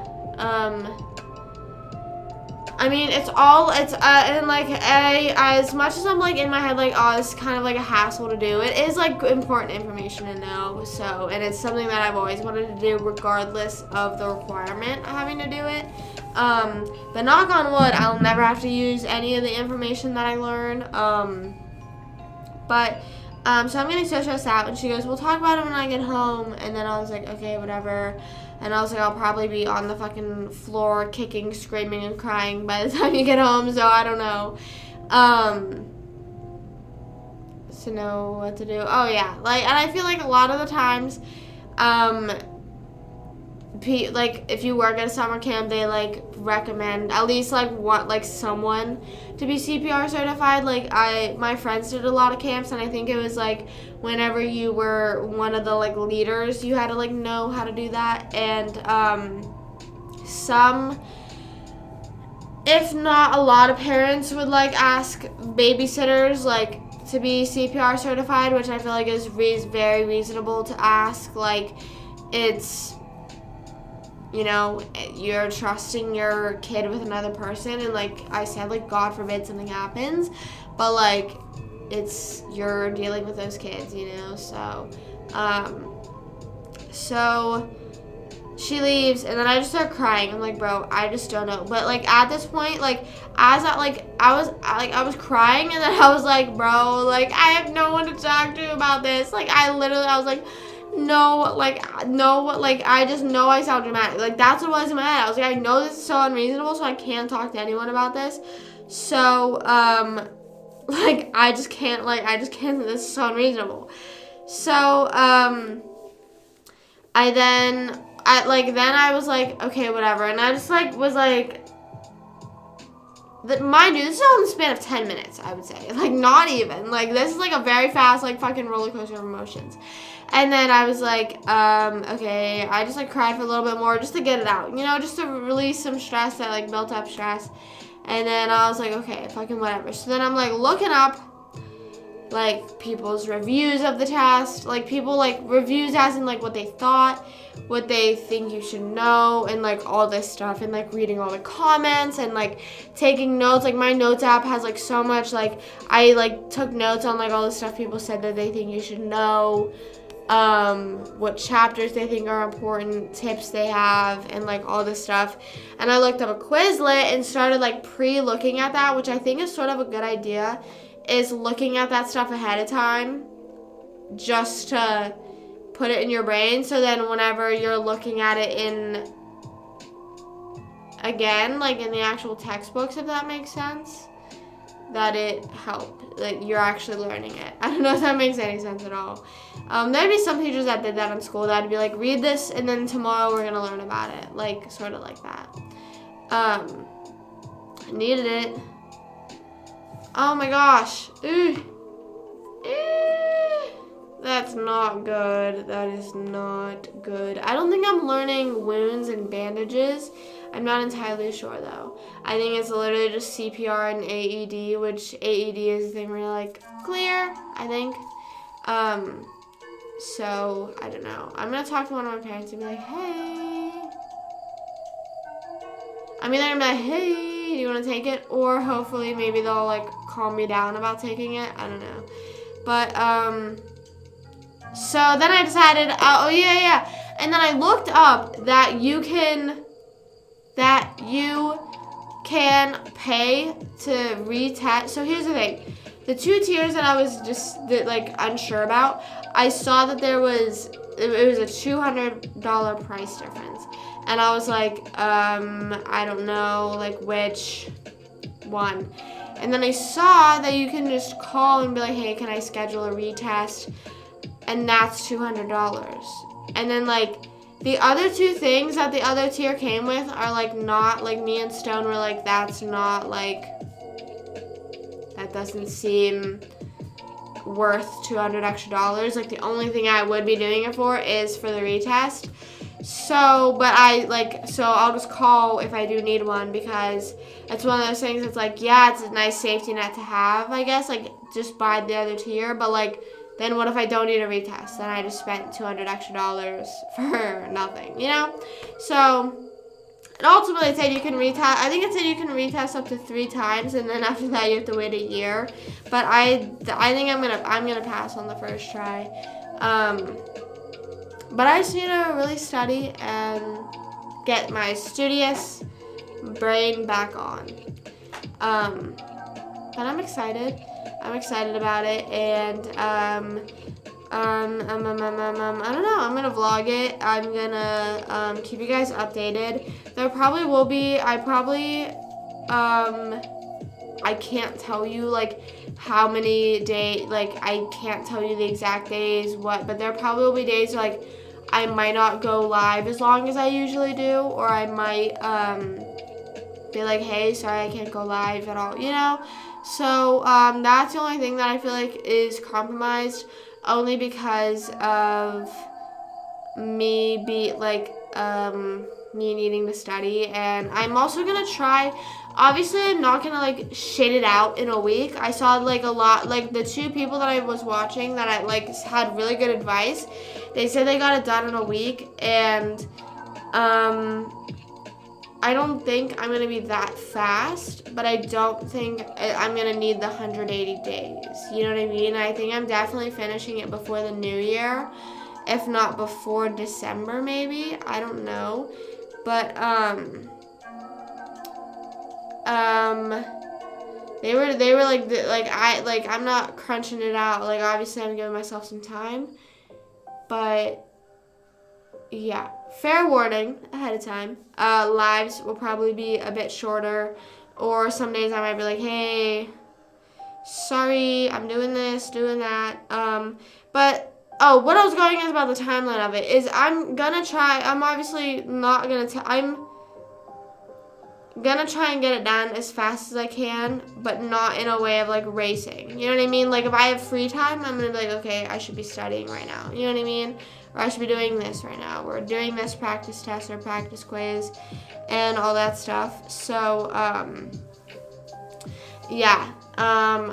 I mean, and like, as much as I'm like in my head, like, oh, it's kind of like a hassle to do, it is like important information to know. So, and it's something that I've always wanted to do, regardless of the requirement of having to do it. But knock on wood, I'll never have to use any of the information that I learn. So I'm getting so stressed out, and she goes, we'll talk about it when I get home. And then I was like, okay, whatever. And I was like, I'll probably be on the fucking floor kicking, screaming, and crying by the time you get home, so I don't know. To know what to do. Oh, yeah. Like, and I feel like a lot of the times, like, if you work at a summer camp, they, like, recommend at least, like, want, like, someone to be CPR certified. Like, my friends did a lot of camps, and I think it was, like, whenever you were one of the, like, leaders, you had to, like, know how to do that. And, some, if not a lot of parents would, like, ask babysitters, like, to be CPR certified, which I feel like is very reasonable to ask. Like, it's, you know, you're trusting your kid with another person, and like I said, like, God forbid something happens, but like, you're dealing with those kids, you know. So she leaves, and then I just start crying. I'm like, bro, I just don't know. But like, at this point, like, I was crying, and then I was like, bro, like, I have no one to talk to about this. Like, I was like, no, I just know I sound dramatic. Like, that's what was in my head. I was like, I know this is so unreasonable, so I can't talk to anyone about this. So, like, I just can't, this is so unreasonable. So, then I was like, okay, whatever. And I just, like, was like, mind you, this is all in the span of 10 minutes, I would say. Like, not even. Like, this is, like, a very fast, like, fucking roller coaster of emotions. And then I was like, okay, I just, like, cried for a little bit more just to get it out, you know, just to release some stress that, like, built up stress. And then I was like, okay, fucking whatever. So then I'm, like, looking up, like, people's reviews of the test, like, people, like, reviews as in, like, what they thought, what they think you should know, and, like, all this stuff, and, like, reading all the comments, and, like, taking notes. Like, my notes app has, like, so much, like, I, like, took notes on, like, all the stuff people said that they think you should know, what chapters they think are important, tips they have, and, like, all this stuff. And I looked up a Quizlet and started, like, pre-looking at that, which I think is sort of a good idea, is looking at that stuff ahead of time just to put it in your brain, so then whenever you're looking at it again, like, in the actual textbooks, if that makes sense, that it helped, like, you're actually learning it. I don't know if that makes any sense at all. There'd be some teachers that did that in school that'd be like, read this, and then tomorrow we're gonna learn about it, like, sort of like that. I needed it. Oh my gosh. That's not good. That is not good. I don't think I'm learning wounds and bandages. I'm not entirely sure, though. I think it's literally just CPR and AED, which AED is the thing where you're, like, clear, I think. So, I don't know. I'm going to talk to one of my parents and be like, hey. I'm either going to be like, hey, do you want to take it? Or hopefully maybe they'll, like, calm me down about taking it. I don't know. But, so then I decided, and then I looked up that you can pay to retest. So here's the thing. The two tiers that I was just, like, unsure about, I saw that it was a $200 price difference. And I was like, I don't know, like, which one. And then I saw that you can just call and be like, hey, can I schedule a retest? And that's $200. And then, like, the other two things that the other tier came with are, like, not, like, me and Stone were like, that's not, like, that doesn't seem worth $200 extra. Like, the only thing I would be doing it for is for the retest. So, but I'll just call if I do need one, because it's one of those things that's like, yeah, it's a nice safety net to have, I guess, like, just buy the other tier, but, like, then what if I don't need a retest? Then I just spent $200 extra for nothing, you know? So, And ultimately it said you can retest. I think it said you can retest up to 3 times, and then after that you have to wait a year. But I think I'm gonna pass on the first try. But I just need to really study and get my studious brain back on. But I'm excited. I'm excited about it, and I don't know. I'm gonna vlog it. I'm gonna keep you guys updated. There probably will be. I can't tell you like how many days. Like I can't tell you the exact days. But there probably will be days like I might not go live as long as I usually do, or I might be like, hey, sorry, I can't go live at all. You know. So that's the only thing that I feel like is compromised. Only because of me me needing to study, and I'm also gonna try. Obviously, I'm not gonna like shit it out in a week. I saw like a lot, like the 2 people that I was watching that I like had really good advice. They said they got it done in a week, and I don't think I'm gonna be that fast, but I don't think I'm gonna need the 180 days. You know what I mean? I think I'm definitely finishing it before the new year, if not before December, maybe. I don't know, but they were like I'm not crunching it out. Like obviously I'm giving myself some time, but yeah. Fair warning ahead of time. Lives will probably be a bit shorter, or some days I might be like, hey, sorry, I'm doing this, doing that. But what I was going is about the timeline of it is I'm obviously not gonna I'm gonna try and get it done as fast as I can, but not in a way of like racing. You know what I mean? Like if I have free time, I'm gonna be like, okay, I should be studying right now. You know what I mean? Or I should be doing this right now. We're doing this practice test or practice quiz and all that stuff. So, yeah.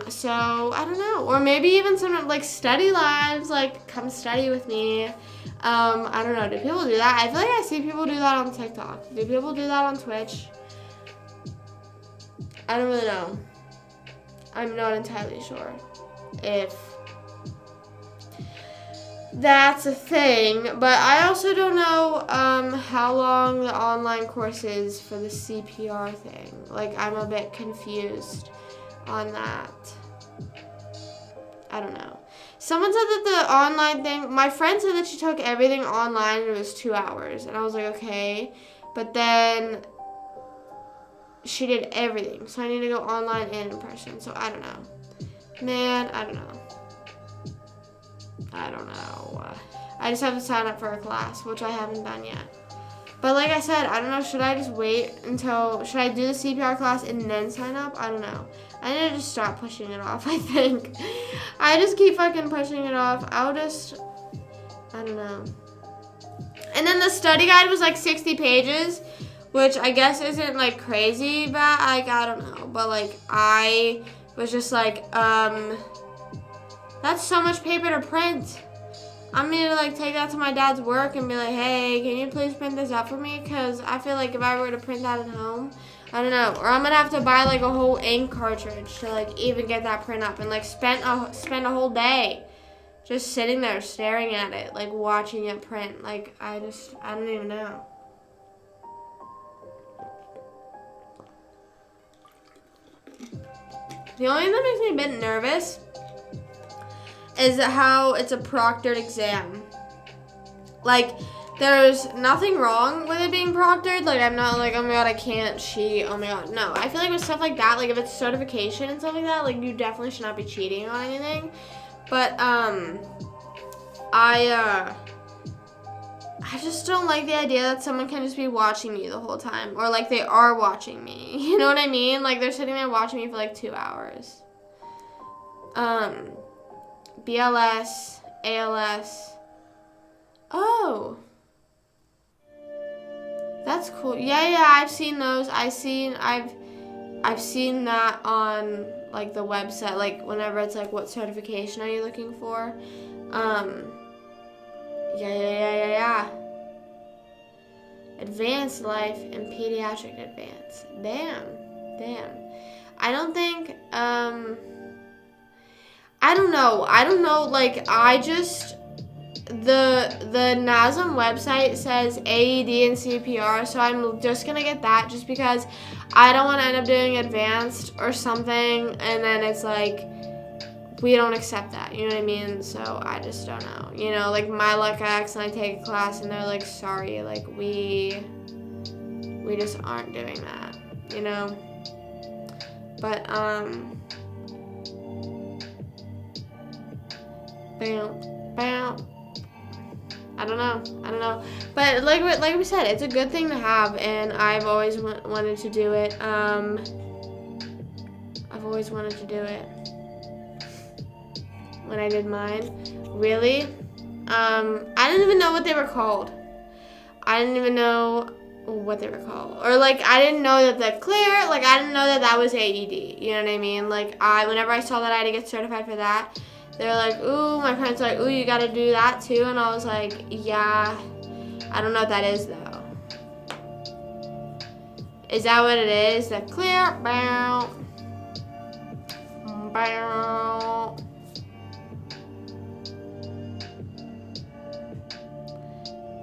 So I don't know. Or maybe even some like study lives, like come study with me. I don't know. Do people do that? I feel like I see people do that on TikTok. Do people do that on Twitch? I don't really know. I'm not entirely sure if that's a thing, but I also don't know how long the online course is for the CPR thing. Like, I'm a bit confused on that. I don't know. Someone said that the online thing, my friend said that she took everything online and it was 2 hours, and I was like, okay, but then she did everything, so I need to go online and in person, so I don't know. Man, I don't know. I just have to sign up for a class, which I haven't done yet. But like I said, I don't know, should I just wait until, should I do the CPR class and then sign up? I don't know. I need to just stop pushing it off, I think. I just keep fucking pushing it off. I don't know. And then the study guide was like 60 pages, which I guess isn't like crazy bad. Like, I don't know. But like, I was just like, that's so much paper to print. I'm gonna like take that to my dad's work and be like, hey, can you please print this out for me? Because I feel like if I were to print that at home, I don't know. Or I'm gonna have to buy like a whole ink cartridge to like even get that print up, and like spend a whole day just sitting there staring at it, like watching it print. Like I don't even know. The only thing that makes me a bit nervous is how it's a proctored exam. Like, there's nothing wrong with it being proctored. Like, I'm not like, oh my god, I can't cheat. Oh my god. No, I feel like with stuff like that, like if it's certification and stuff like that, like you definitely should not be cheating on anything. But, I just don't like the idea that someone can just be watching me the whole time. Or like they are watching me. You know what I mean? Like they're sitting there watching me for like 2 hours. BLS, ALS. Oh. That's cool. Yeah, I've seen those. I've seen that on like the website, like whenever it's like what certification are you looking for? Yeah. advanced life, and pediatric advanced. Damn. I don't think, I don't know, like, the NASM website says AED and CPR, so I'm just gonna get that just because I don't want to end up doing advanced or something, and then it's like, we don't accept that, you know what I mean? So I just don't know, you know, like my luck, I accidentally take a class and they're like, sorry, like we just aren't doing that, you know? But, I don't know. But like we said, it's a good thing to have, and I've always wanted to do it. I've always wanted to do it. When I did mine, really, I didn't even know what they were called. Or like I didn't know that the clear, like I didn't know that was AED. You know what I mean? Like whenever I saw that I had to get certified for that, they were like, ooh, my parents were like, ooh, you gotta do that too, and I was like, yeah, I don't know what that is though. Is that what it is? The clear, bow, bow.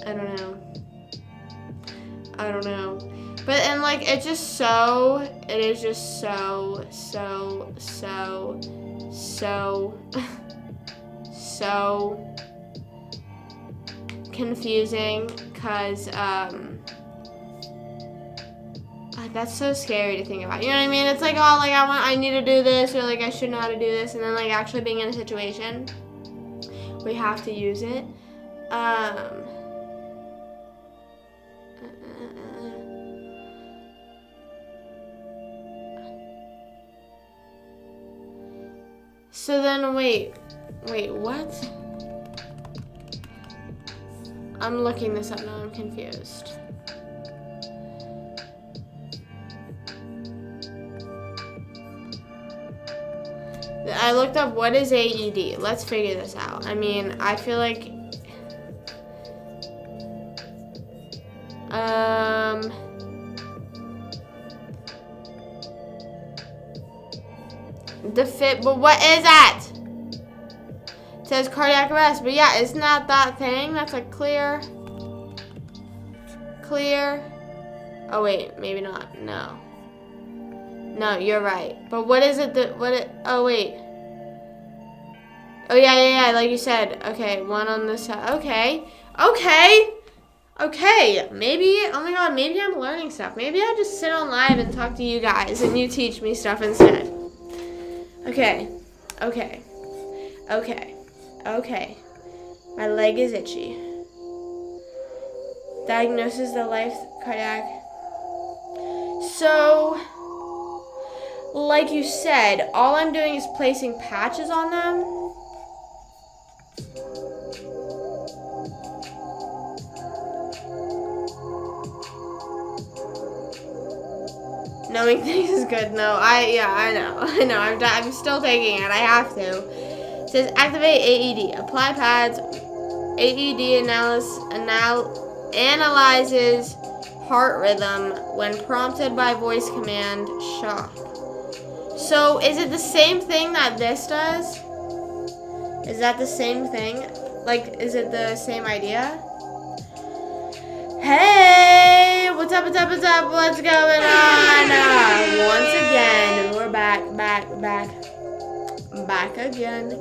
I don't know. But, and like, it is just so confusing, because, that's so scary to think about. You know what I mean? It's like, oh, like, I need to do this, or like, I should know how to do this, and then like, actually being in a situation where you have to use it. So then, wait, what? I'm looking this up now, I'm confused. I looked up what is AED. Let's figure this out. I mean, I feel like, but what is that? It says cardiac arrest, but yeah, isn't that thing? That's like clear. Oh wait, maybe not. No, you're right. But what is it oh wait. Oh yeah, like you said. Okay, one on this side. Okay. Maybe, oh my god, maybe I'm learning stuff. Maybe I just sit on live and talk to you guys and you teach me stuff instead. Okay. My leg is itchy. Diagnosis the life cardiac. So, like you said, all I'm doing is placing patches on them. Knowing things is good. No, I know. I'm still taking it. I have to. It says activate AED. Apply pads. AED analyzes heart rhythm when prompted by voice command. Shock. So is it the same thing that this does? Is that the same thing? Like, is it the same idea? Hey, what's up? What's going on? Once again, we're back again.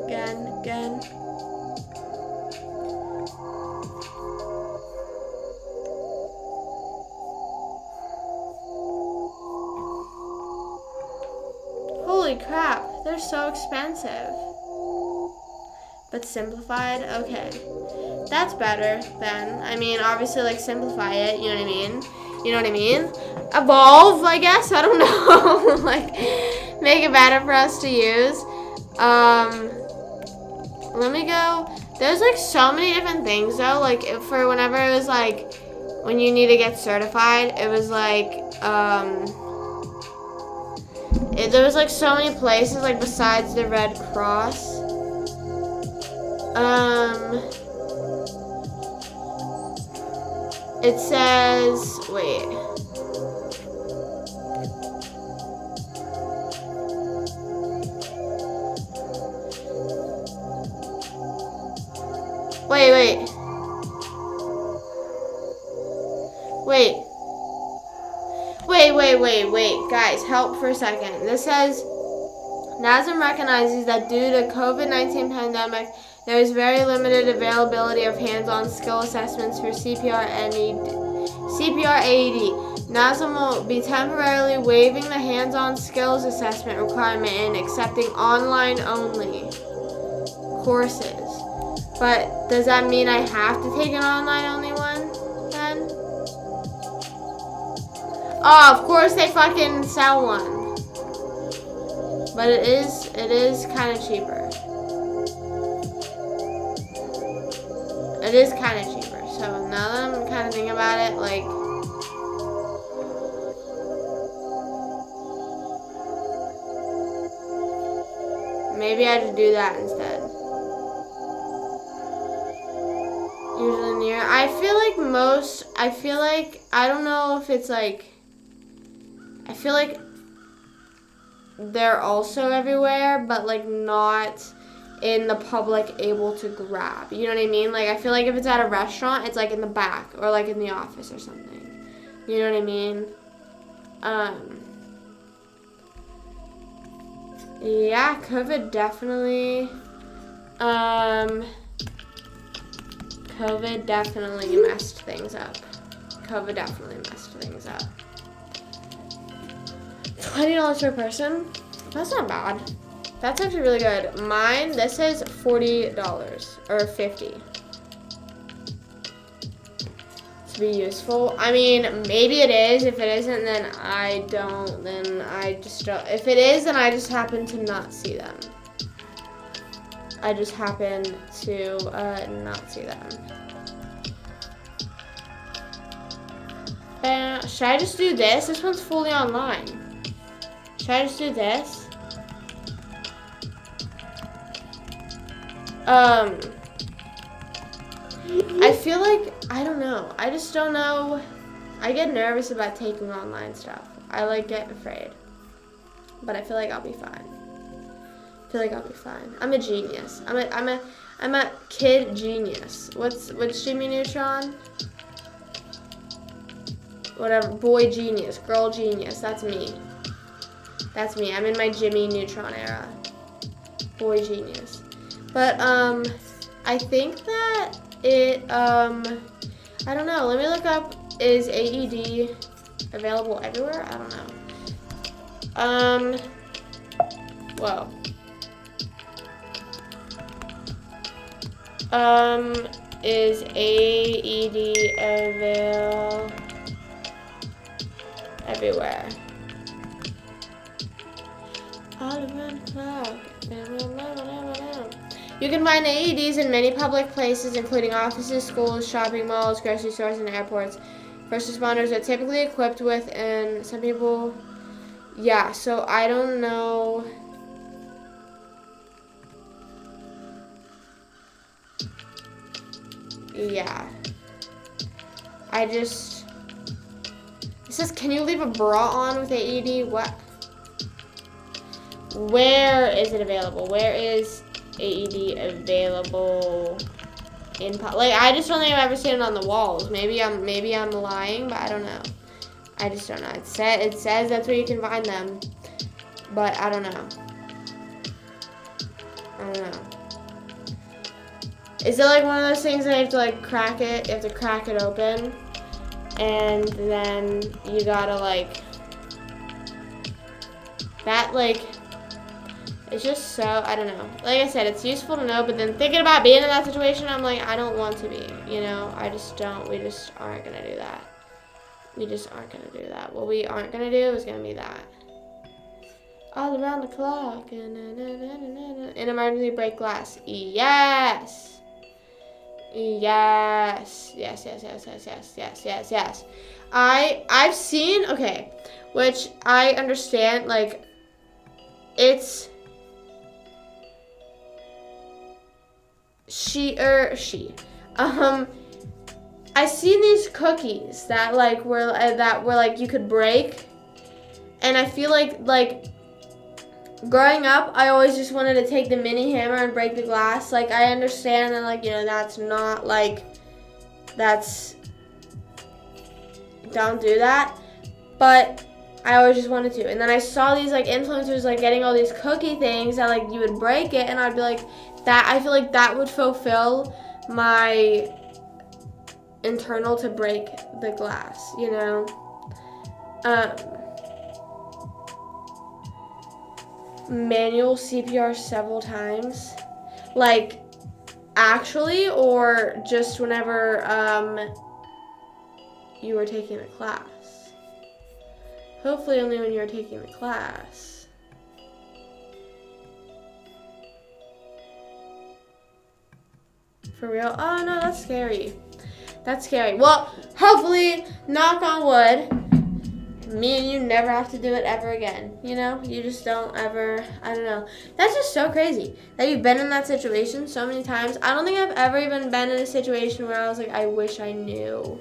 Holy crap, they're so expensive. But simplified? Okay. That's better then. I mean, obviously, like, simplify it, you know what I mean? Evolve, I guess, I don't know. Like, make it better for us to use. Let me go. There's, like, so many different things, though. Like, for whenever it was, like, when you need to get certified, it was, like, there was, like, so many places, like, besides the Red Cross. It says, wait. Wait, guys, help for a second. This says, NASM recognizes that due to COVID-19 pandemic, there is very limited availability of hands-on skill assessments for CPR AED. NASM will be temporarily waiving the hands-on skills assessment requirement and accepting online-only courses. But does that mean I have to take an online-only one then? Oh, of course they fucking sell one. But it is kind of cheaper. It is kind of cheaper. So now that I'm kind of thinking about it, like, maybe I should do that instead. Usually near. I feel like, I don't know if it's like, I feel like they're also everywhere, but like not in the public able to grab. You know what I mean? Like, I feel like if it's at a restaurant, it's like in the back or like in the office or something. You know what I mean? Yeah, COVID definitely messed things up. $20 per person? That's not bad. That's actually really good. Mine, this is $40 or $50 to be useful. I mean, maybe it is. If it isn't, then I don't. Then I just don't. If it is, then I just happen to not see them. I just happen to not see them. Should I just do this? This one's fully online. Should I just do this? I feel like, I don't know. I just don't know. I get nervous about taking online stuff. I like get afraid. But I feel like I'll be fine. I'm a genius. I'm a kid genius. What's Jimmy Neutron? Whatever, boy genius, girl genius. That's me. I'm in my Jimmy Neutron era. Boy genius. But I think that it I don't know. Let me look up, is AED available everywhere? I don't know. Whoa. Is AED available everywhere? All around the clock. You can find AEDs in many public places, including offices, schools, shopping malls, grocery stores, and airports. First responders are typically equipped with, and some people, yeah, so I don't know. Yeah. It says, can you leave a bra on with AED? What? Where is it available? Where is AED available in like, I just don't think I've ever seen it on the walls. Maybe I'm lying, but I don't know. I just don't know. It says that's where you can find them, but I don't know. Is it like one of those things that you have to like crack it? You have to crack it open, and then you gotta like that, like, it's just so, I don't know. Like I said, it's useful to know, but then thinking about being in that situation, I'm like, I don't want to be, you know? I just don't. We just aren't going to do that. What we aren't going to do is going to be that. All around the clock. In emergency, break glass. Yes. I've seen, okay, which I understand, like, it's I seen these cookies that were like you could break, and I feel like growing up, I always just wanted to take the mini hammer and break the glass. Like, I understand that, like, you know, that's not, like, don't do that. But I always just wanted to. And then I saw these, like, influencers, like, getting all these cookie things that, like, you would break it. And I'd be like, I feel like that would fulfill my internal to break the glass, you know? Manual CPR several times, like actually, or just whenever you were taking the class. Hopefully only when you were taking the class. For real? Oh no, that's scary. That's scary. Well, hopefully, knock on wood, me and you never have to do it ever again. You know? You just don't ever, I don't know. That's just so crazy that you've been in that situation so many times. I don't think I've ever even been in a situation where I was like, I wish I knew.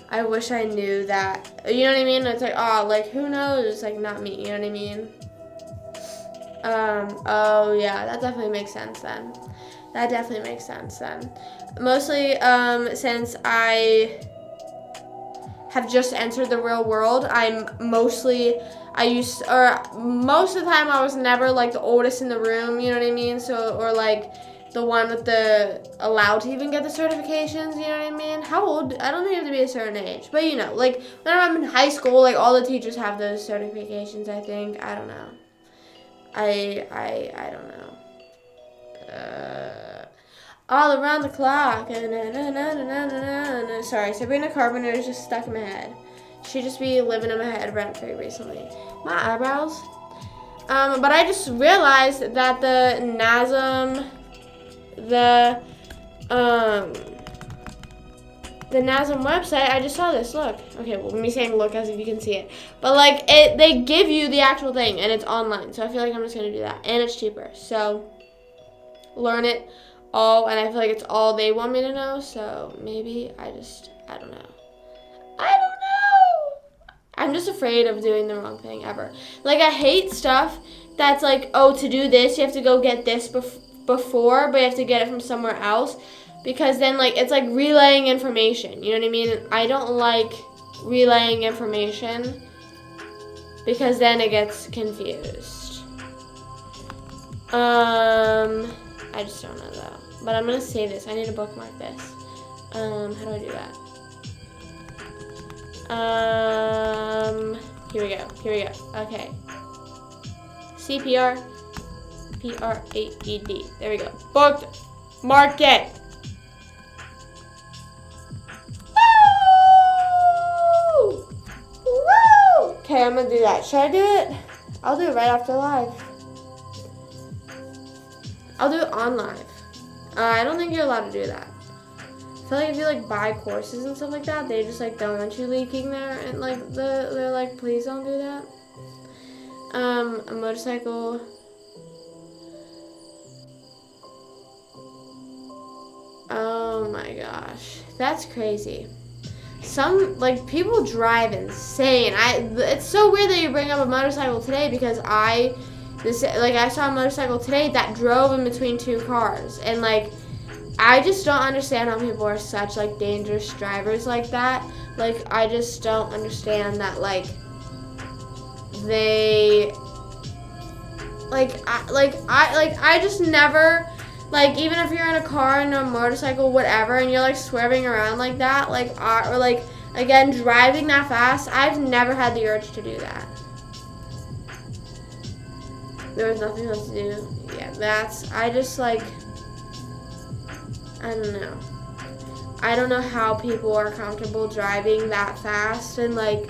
I wish I knew that. You know what I mean? It's like, oh, like, who knows? It's like, not me. You know what I mean? Oh, yeah. That definitely makes sense then. That definitely makes sense then. Mostly, since I have just entered the real world, most of the time I was never like the oldest in the room, you know what I mean? So, or like the one with the allowed to even get the certifications, you know what I mean? How old? I don't think you have to be a certain age, but you know, like whenever I'm in high school, like all the teachers have those certifications, I think. I don't know. I don't know. All around the clock. Sorry, Sabrina Carpenter is just stuck in my head. She just be living in my head rent-free recently. My eyebrows. But I just realized that the NASM website, I just saw this, look. Okay, well, me saying look as if you can see it. But like, they give you the actual thing, and it's online. So I feel like I'm just going to do that. And it's cheaper. So, learn it all, and I feel like it's all they want me to know, so maybe I don't know. I'm just afraid of doing the wrong thing ever. Like, I hate stuff that's like, oh, to do this, you have to go get this before, but you have to get it from somewhere else, because then, like, it's like relaying information, you know what I mean? And I don't like relaying information, because then it gets confused. I just don't know, though. But I'm going to save this. I need to bookmark this. How do I do that? Here we go. Okay. CPR. PRAED. There we go. Booked. Marked it. Woo! Woo! Okay, I'm going to do that. Should I do it? I'll do it right after live. I'll do it on live. I don't think you're allowed to do that. I feel like if you like buy courses and stuff like that, they just like don't want you leaking there, and like they're like, please don't do that. A motorcycle. Oh my gosh, that's crazy. Some like people drive insane. It's so weird that you bring up a motorcycle today, because I saw a motorcycle today that drove in between two cars, and like I just don't understand how people are such like dangerous drivers like that. Like, I just don't understand that, like, they I just never, like, even if you're in a car and a motorcycle, whatever, and you're like swerving around like that, like, or like again driving that fast, I've never had the urge to do that. There was nothing else to do. Yeah, I just like, I don't know. I don't know how people are comfortable driving that fast, and like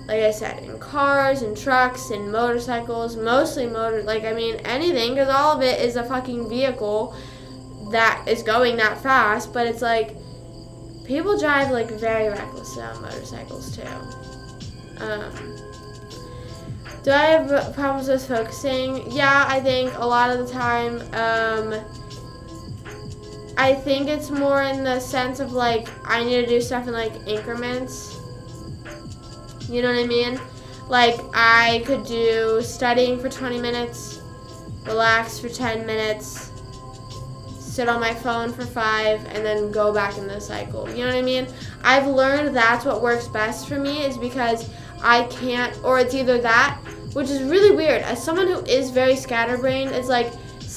I said, in cars and trucks and motorcycles, mostly anything, because all of it is a fucking vehicle that is going that fast, but it's like, people drive like very recklessly on motorcycles too. Do I have problems with focusing? Yeah, I think a lot of the time, I think it's more in the sense of like I need to do stuff in like increments. You know what I mean? Like I could do studying for 20 minutes, relax for 10 minutes, sit on my phone for 5, and then go back in the cycle. You know what I mean? I've learned that's what works best for me is because I can't, or it's either that, which is really weird. As someone who is very scatterbrained, it's like,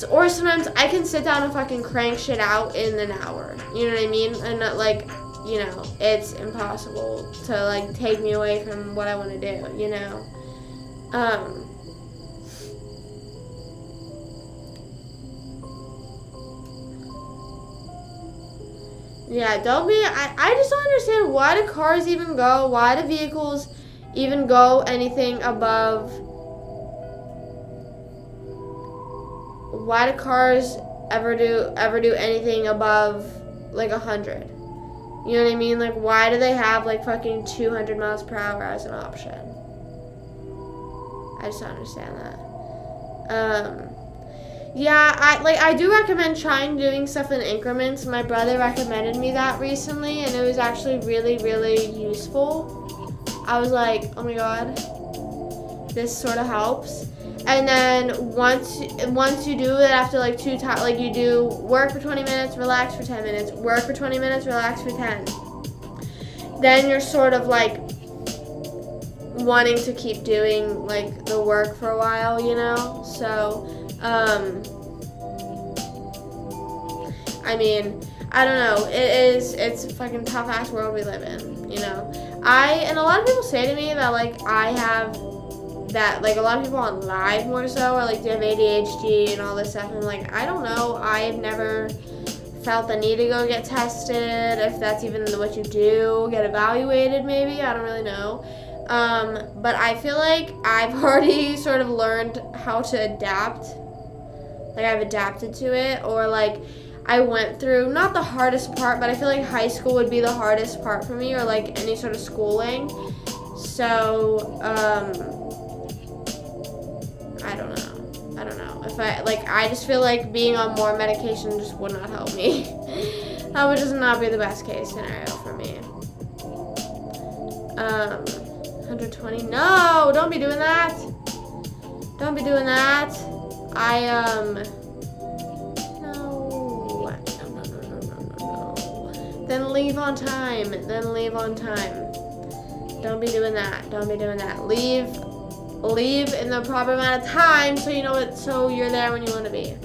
or sometimes I can sit down and fucking crank shit out in an hour. You know what I mean? And not like, you know, it's impossible to like take me away from what I want to do, you know? Yeah, don't be, I just don't understand why do cars even go, why do vehicles even go anything above, why do cars ever do anything above like 100? You know what I mean? Like why do they have like fucking 200 miles per hour as an option? I just don't understand that. Yeah, I do recommend trying doing stuff in increments. My brother recommended me that recently, and it was actually really, really useful. I was like, oh my god, this sort of helps. And then once you do it after like 2 times, like you do work for 20 minutes, relax for 10 minutes, work for 20 minutes, relax for 10. Then you're sort of like wanting to keep doing like the work for a while, you know? So, I mean, I don't know. It's a fucking tough ass world we live in, you know? And a lot of people say to me that like I have that, like a lot of people on live more so, or like they have ADHD and all this stuff. And like, I don't know. I've never felt the need to go get tested. If that's even what you do, get evaluated maybe. I don't really know. But I feel like I've already sort of learned how to adapt. Like I've adapted to it, or like I went through, not the hardest part, but I feel like high school would be the hardest part for me, or like any sort of schooling. So, I don't know. If I just feel like being on more medication just would not help me. That would just not be the best case scenario for me. 120, no, don't be doing that. Don't be doing that. No. Then leave on time. Don't be doing that. Leave in the proper amount of time so you know it, so you're there when you want to be.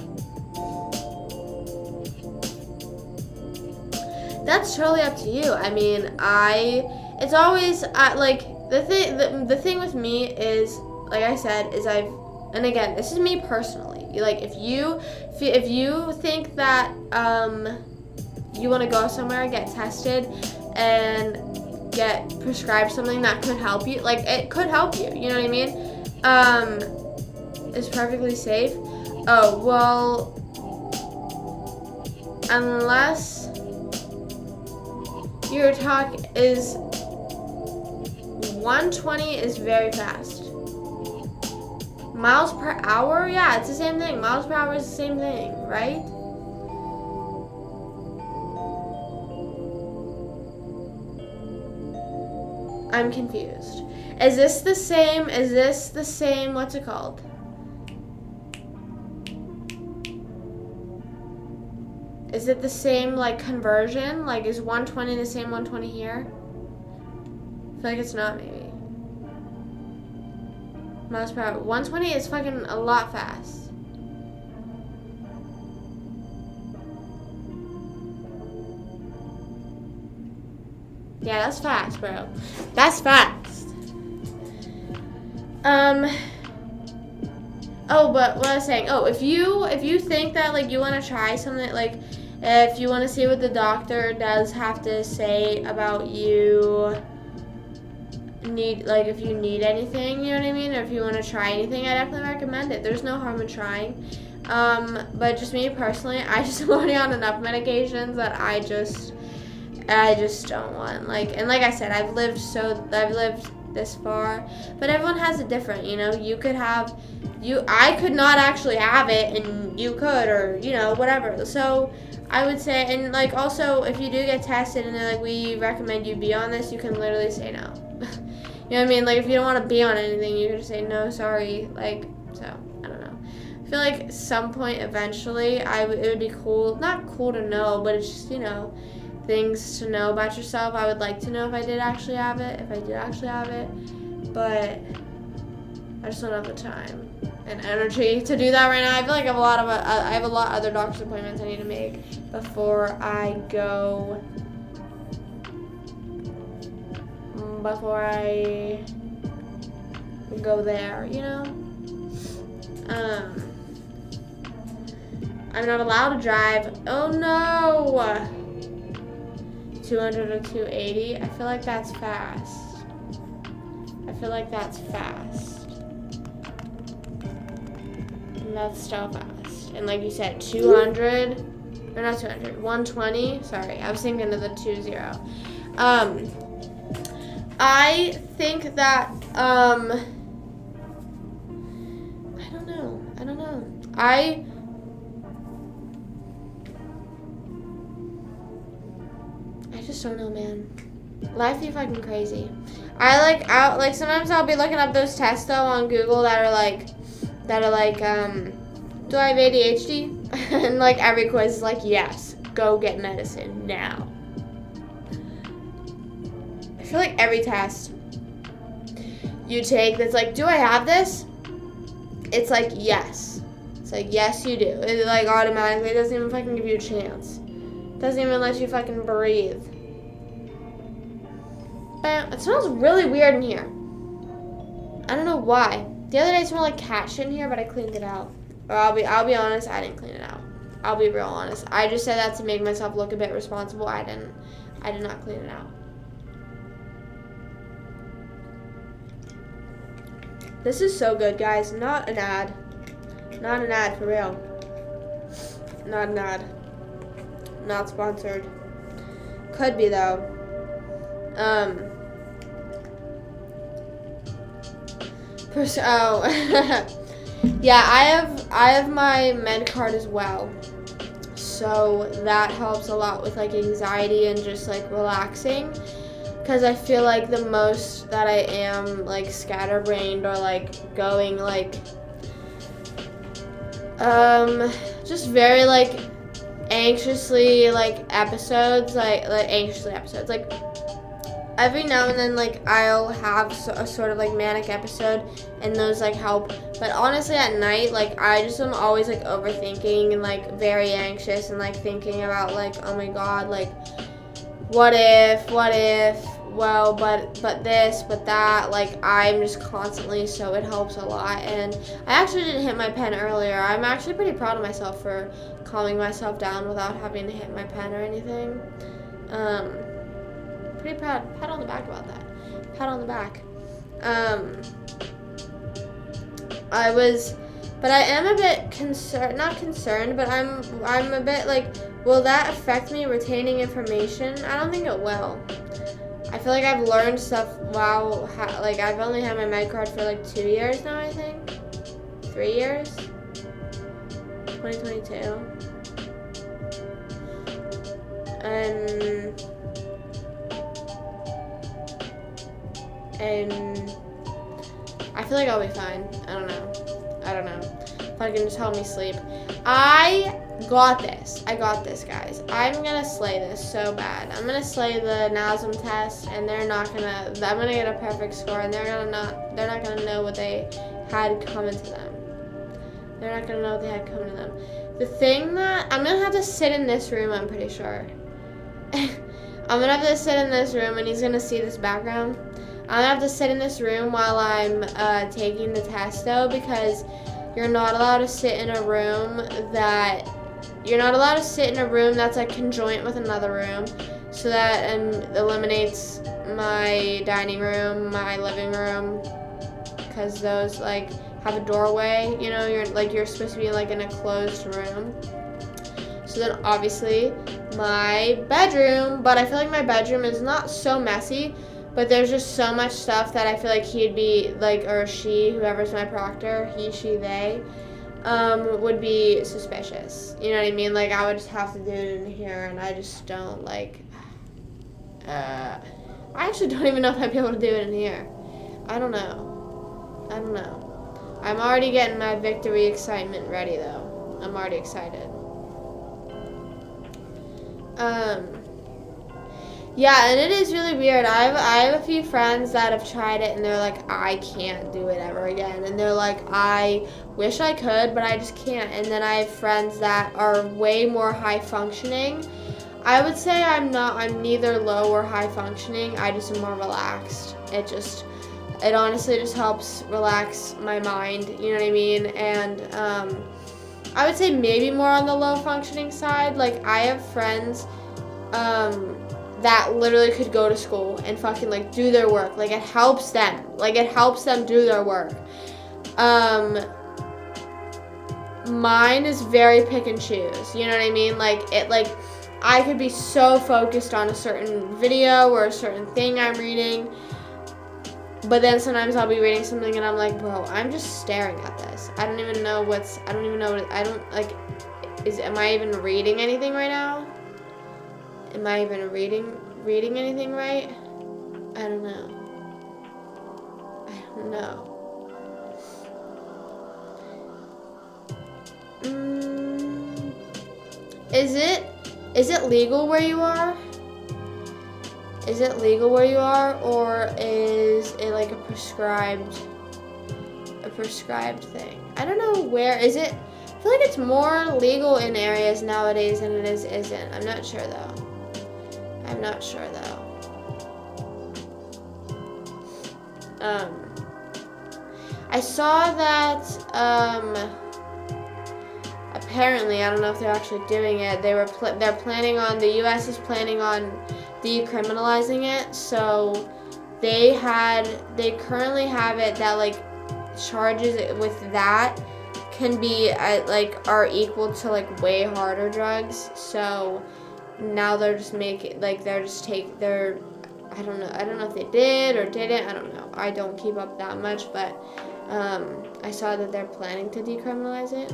That's totally up to you. I mean, it's always like the thing with me is, like I said, is and again, this is me personally. Like if you think that you want to go somewhere, get tested, and get prescribed something that could help you, like it could help you, you know what I mean? It's perfectly safe. Oh, well, unless your talk is 120 is very fast. Miles per hour? Yeah, it's the same thing. Miles per hour is the same thing, right? I'm confused. Is this the same, what's it called? Is it the same, like, conversion? Like, is 120 the same 120 here? I feel like it's not, maybe. Miles per hour. 120 is fucking a lot fast. Yeah, that's fast, bro. That's fast. Oh, but what I was saying, if you think that, like, you want to try something, like, if you want to see what the doctor does have to say about you if you need anything, you know what I mean, or if you want to try anything, I definitely recommend it. There's no harm in trying. But just me personally, I just am already on enough medications that I just don't want, like, and like I said, I've lived this far, but everyone has it different, you know. I could not actually have it, and you could, or, you know, whatever. So I would say, and like also, if you do get tested and they're like, we recommend you be on this, you can literally say no. You know what I mean? Like, if you don't want to be on anything, you can just say no, sorry. Like, so I don't know. I feel like at some point eventually, it would be cool, not cool to know, but it's just, you know, things to know about yourself. I would like to know if I did actually have it, but I just don't have the time and energy to do that right now. I feel like I have a lot of other doctor's appointments I need to make before I go there, you know. I'm not allowed to drive. Oh no. 200 or 280. I feel like that's fast. And that's so fast. And like you said, 200, or not 200, 120. Sorry, I was thinking of the 20. I think that, I don't know. I just don't know, man. Life be fucking crazy. Sometimes I'll be looking up those tests though on Google that are like, do I have ADHD? And like every quiz is like, yes, go get medicine now. I feel like every test you take that's like, do I have this? It's like, yes. It's like, yes, you do. It like automatically, it doesn't even fucking give you a chance. It doesn't even let you fucking breathe. But it smells really weird in here. I don't know why. The other day it smelled like cat shit in here, but I cleaned it out. Or I'll be honest, I didn't clean it out. I'll be real honest. I just said that to make myself look a bit responsible. I did not clean it out. This is so good, guys. Not an ad. Not an ad, for real. Not an ad. Not sponsored. Could be, though. Yeah, I have my med card as well. So that helps a lot with like anxiety and just like relaxing. Because I feel like the most that I am like scatterbrained or like going like just very like anxiously like episodes like every now and then like I'll have a sort of like manic episode and those like help, but honestly at night like I just am always like overthinking and like very anxious and like thinking about like, oh my god, like what if, well, but this, but that, like I'm just constantly, so it helps a lot. And I actually didn't hit my pen earlier. I'm actually pretty proud of myself for calming myself down without having to hit my pen or anything. Pretty proud, pat on the back about that. Pat on the back. But I am a bit concerned, not concerned, but I'm a bit like, will that affect me retaining information? I don't think it will. I feel like I've learned stuff like I've only had my med card for like 2 years now, I think. 3 years? 2022. And I feel like I'll be fine. I don't know. If I can just help me sleep. I got this, guys. I'm gonna slay this so bad. I'm gonna slay the NASM test, and I'm gonna get a perfect score, and they're not gonna know what they had coming to them. The thing that, I'm gonna have to sit in this room, I'm pretty sure. I'm gonna have to sit in this room, and he's gonna see this background. I'm gonna have to sit in this room while I'm taking the test, though, because you're not allowed to sit in a room that's like conjoint with another room, so that eliminates my dining room, my living room, because those like have a doorway. You know, you're supposed to be like in a closed room. So then obviously my bedroom, but I feel like my bedroom is not so messy. But there's just so much stuff that I feel like he'd be like, or she, whoever's my proctor, he, she, they, would be suspicious. You know what I mean? Like, I would just have to do it in here, and I just don't, like, I actually don't even know if I'd be able to do it in here. I don't know. I'm already getting my victory excitement ready, though. I'm already excited. Yeah, and it is really weird. I have a few friends that have tried it, and they're like, I can't do it ever again. And they're like, I wish I could, but I just can't. And then I have friends that are way more high functioning. I would say I'm neither low or high functioning. I just am more relaxed. It honestly just helps relax my mind, you know what I mean? And I would say maybe more on the low functioning side. Like, I have friends that literally could go to school and fucking, like, do their work. Like, it helps them. Like, it helps them do their work. Mine is very pick and choose, you know what I mean? Like, I could be so focused on a certain video or a certain thing I'm reading, but then sometimes I'll be reading something and I'm like, bro, I'm just staring at this. Am I even reading anything right now? Am I even reading anything right? I don't know. Is it legal where you are? Is it legal where you are, or is it like a prescribed thing? I don't know where is it. I feel like it's more legal in areas nowadays than it isn't. I'm not sure though. I saw that apparently, I don't know if they're actually doing it. The U.S. is planning on decriminalizing it. So they currently have it that, like, charges with that can be are equal to, like, way harder drugs. So now they're just making, like, I don't know if they did or didn't. I don't know. I don't keep up that much, but I saw that they're planning to decriminalize it.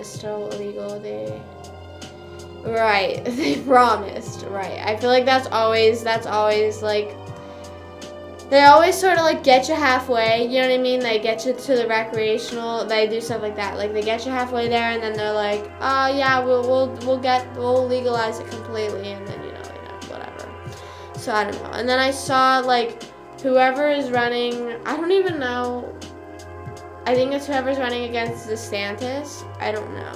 It's still illegal. They promised, right. I feel like that's always like, they always sort of like get you halfway, you know what I mean? They get you to the recreational, they do stuff like that. Like, they get you halfway there, and then they're like, oh yeah, we'll legalize it completely, and then, you know, whatever. So I don't know. And then I saw, like, whoever is running, I don't even know, I think it's whoever's running against DeSantis. I don't know.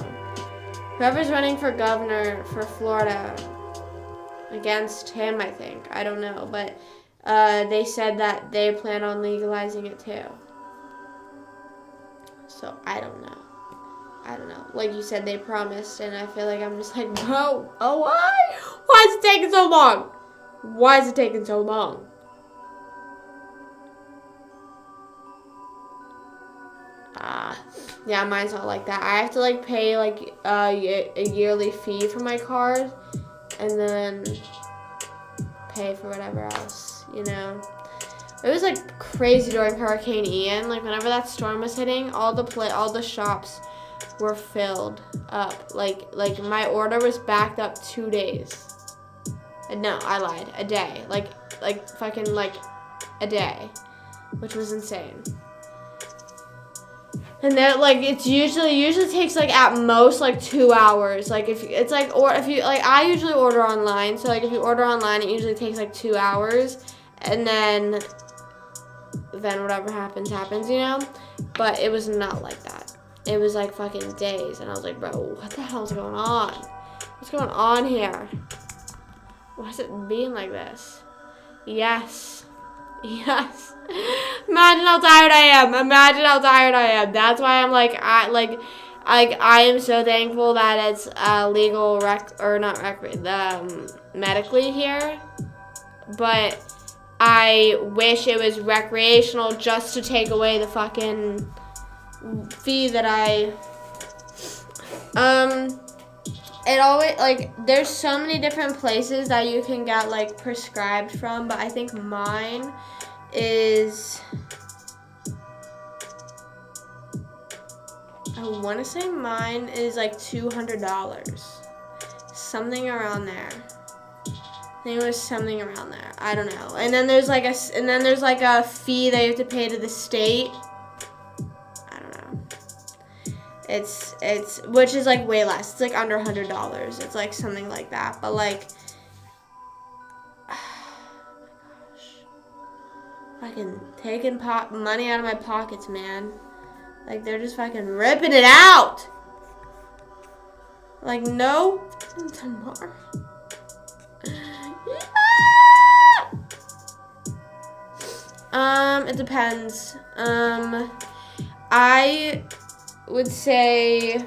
Whoever's running for governor for Florida, against him, I think. I don't know. But they said that they plan on legalizing it too. So I don't know. Like you said, they promised, and I feel like I'm just like, bro, why? Why is it taking so long? Yeah, mine's not like that. I have to, like, pay, like, a yearly fee for my card, and then pay for whatever else, you know. It was, like, crazy during Hurricane Ian. Like, whenever that storm was hitting, all the shops were filled up. Like my order was backed up 2 days. No, I lied. A day. Like fucking, like, a day, which was insane. And then, like, it usually takes, like, at most, like, 2 hours. Like, if it's like, or if you, like, I usually order online. So, like, if you order online, it usually takes, like, 2 hours. And then whatever happens, you know? But it was not like that. It was, like, fucking days. And I was like, bro, what the hell's going on? What's going on here? Why is it being like this? Yes. Imagine how tired I am. That's why I'm like, I am so thankful that it's legal medically here. But I wish it was recreational, just to take away the fucking fee that it always, like, there's so many different places that you can get, like, prescribed from, but I think mine is, I want to say mine is like $200, something around there. I think it was something around there. I don't know. And then there's like a fee that you have to pay to the state. I don't know. It's which is like way less. It's like under $100. It's like something like that. But like, oh my gosh, fucking taking money out of my pockets, man. Like, they're just fucking ripping it out. Like, no tomorrow. It depends. I would say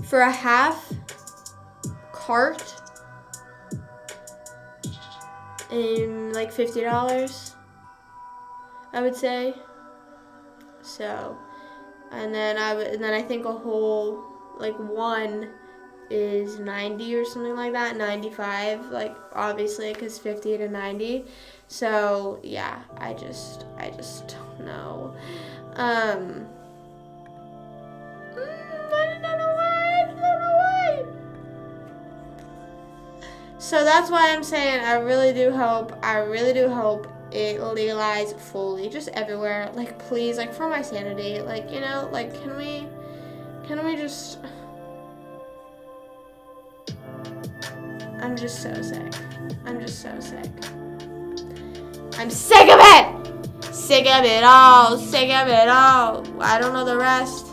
for a half cart in like $50, I would say. So, and then I think a whole, like, one is 90 or something like that, 95, like, obviously, because 50 to 90. So yeah, I just don't know. I don't know why. So that's why I'm saying I really do hope it legalize fully, just everywhere. Like, please, like, for my sanity, like, you know, like, can we just, I'm just so sick. I'm sick of it! Sick of it all. I don't know the rest.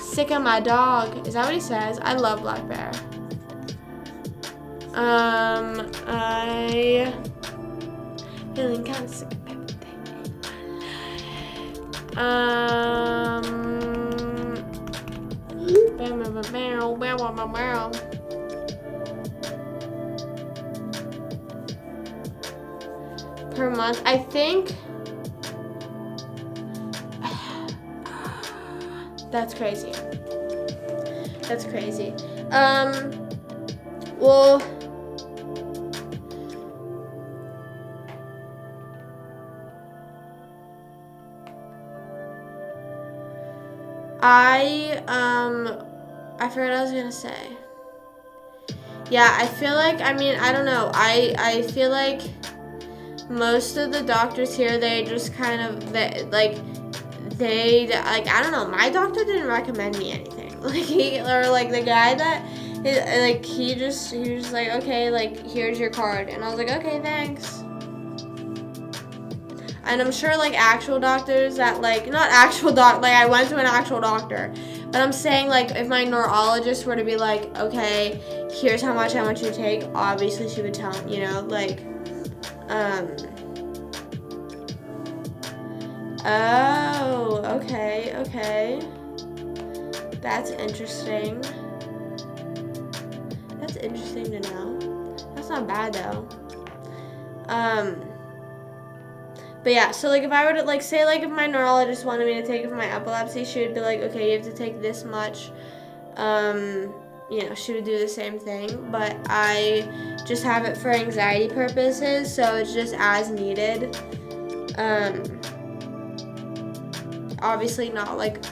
Sick of my dog. Is that what he says? I love Black Bear. I feeling kind of sick of everything in my life. Per month, I think. That's crazy. Well, I forgot what I was gonna say. Yeah, I feel like, I mean, I don't know. I feel like most of the doctors here, they just kind of, I don't know, my doctor didn't recommend me anything. Like, the guy that, like, he was just like, okay, like, here's your card. And I was like, okay, thanks. And I'm sure, like, actual doctors that, like, not actual like, I went to an actual doctor. But I'm saying, like, if my neurologist were to be like, okay, here's how much I want you to take, obviously she would tell me, you know, like, oh, okay. That's interesting. That's interesting to know. That's not bad, though. But yeah, so, like, if I were to, like, say, like, if my neurologist wanted me to take it for my epilepsy, she would be like, okay, you have to take this much. You know, she would do the same thing, but I just have it for anxiety purposes, so it's just as needed. Obviously not, like,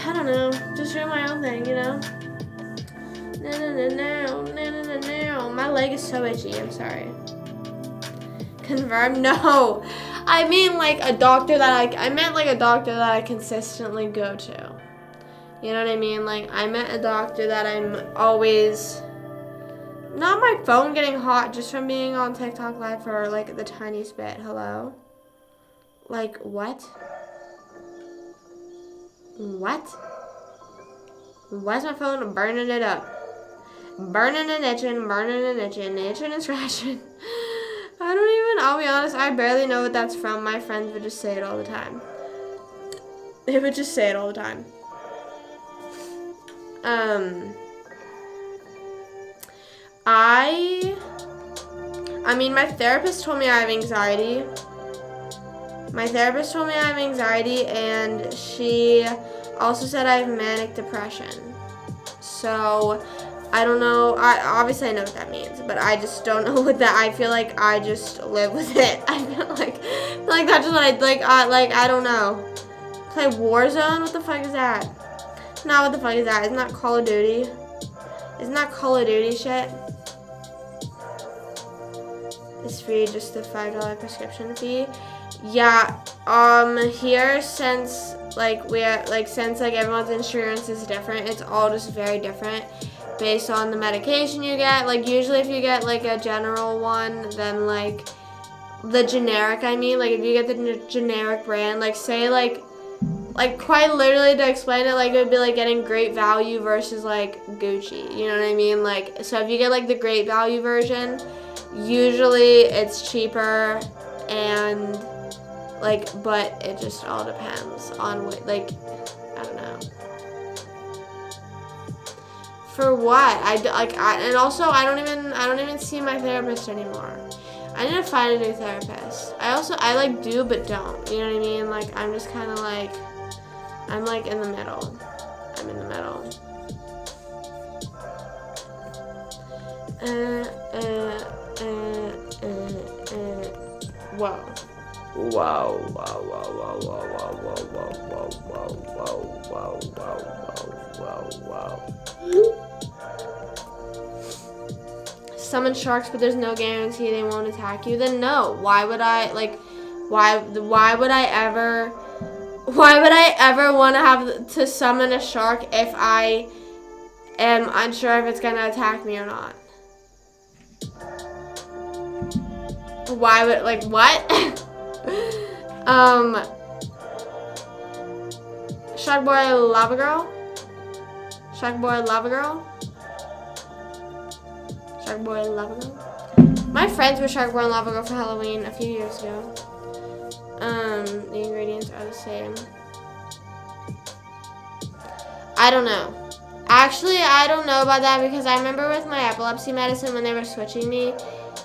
I don't know, just doing my own thing, you know? No. My leg is so itchy, I'm sorry. Confirmed? No. I mean, like, a doctor that I meant, like, a doctor that I consistently go to. You know what I mean? Like, I meant a doctor that I'm always, not my phone getting hot just from being on TikTok Live for, like, the tiniest bit. Hello? Like, what? Why's my phone burning it up? Burning and itching and scratching. I'll be honest, I barely know what that's from. My friends would just say it all the time. They would just say it all the time. I mean, my therapist told me I have anxiety. And she also said I have manic depression. So I don't know. Obviously I know what that means, but I just don't know what that. I feel like I just live with it. I feel like that's just what I like. I don't know. Play Warzone? What the fuck is that? No, what the fuck is that? Isn't that Call of Duty? Isn't that Call of Duty shit? It's free, just the $5 prescription fee. Yeah. Here since everyone's insurance is different, it's all just very different based on the medication you get. Like usually if you get like a general one, then like the generic, I mean, like if you get the generic brand, like say like quite literally to explain it, like it would be like getting Great Value versus like Gucci, you know what I mean? Like, so if you get like the Great Value version, usually it's cheaper, and like, but it just all depends on what, like, I don't know. For what? And also I don't even see my therapist anymore. I need to find a new therapist. I like do but don't. You know what I mean? Like I'm just kind of like, I'm like in the middle. I'm in the middle. Whoa. Whoa, whoa, whoa, whoa, whoa, whoa, whoa, whoa, whoa, whoa. Summon sharks, but there's no guarantee they won't attack you. Then no. Why would I would I ever want to have to summon a shark if I am unsure if it's gonna attack me or not? Why would, like, what? Shark Boy Lava Girl? Shark Boy Lava Girl? Shark Boy Lava Girl? My friends were Shark Boy and Lava Girl for Halloween a few years ago. The ingredients are the same. I don't know. Actually, I don't know about that because I remember with my epilepsy medicine when they were switching me,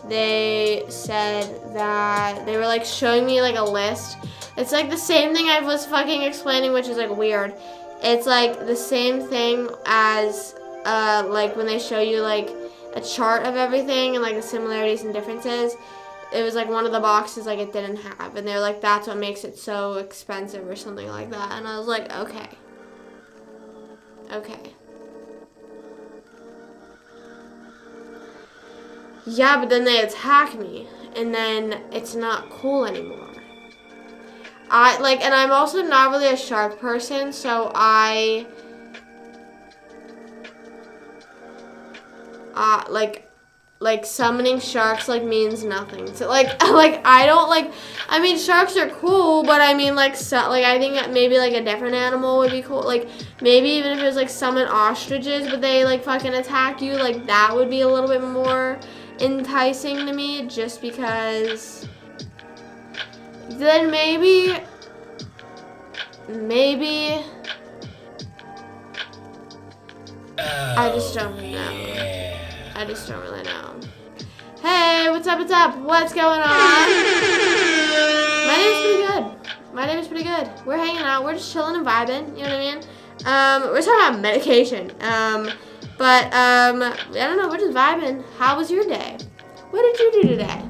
they said that they were like showing me like a list. It's like the same thing I was fucking explaining, which is like weird. It's like the same thing as like when they show you like a chart of everything and like the similarities and differences. It was like one of the boxes like it didn't have, and they're like, that's what makes it so expensive or something like that. And I was like, okay. Yeah, but then they attack me, and then it's not cool anymore. And I'm also not really a shark person, so like summoning sharks like means nothing. So I don't like. I mean, sharks are cool, but I mean I think that maybe like a different animal would be cool. Like maybe even if it was like summon ostriches, but they like fucking attack you, like that would be a little bit more enticing to me, just because. Then maybe. I just don't know. I just don't really know. Hey, what's up? What's going on? My name is pretty good. We're hanging out. We're just chilling and vibing. You know what I mean? We're talking about medication. But I don't know. We're just vibing. How was your day? What did you do today?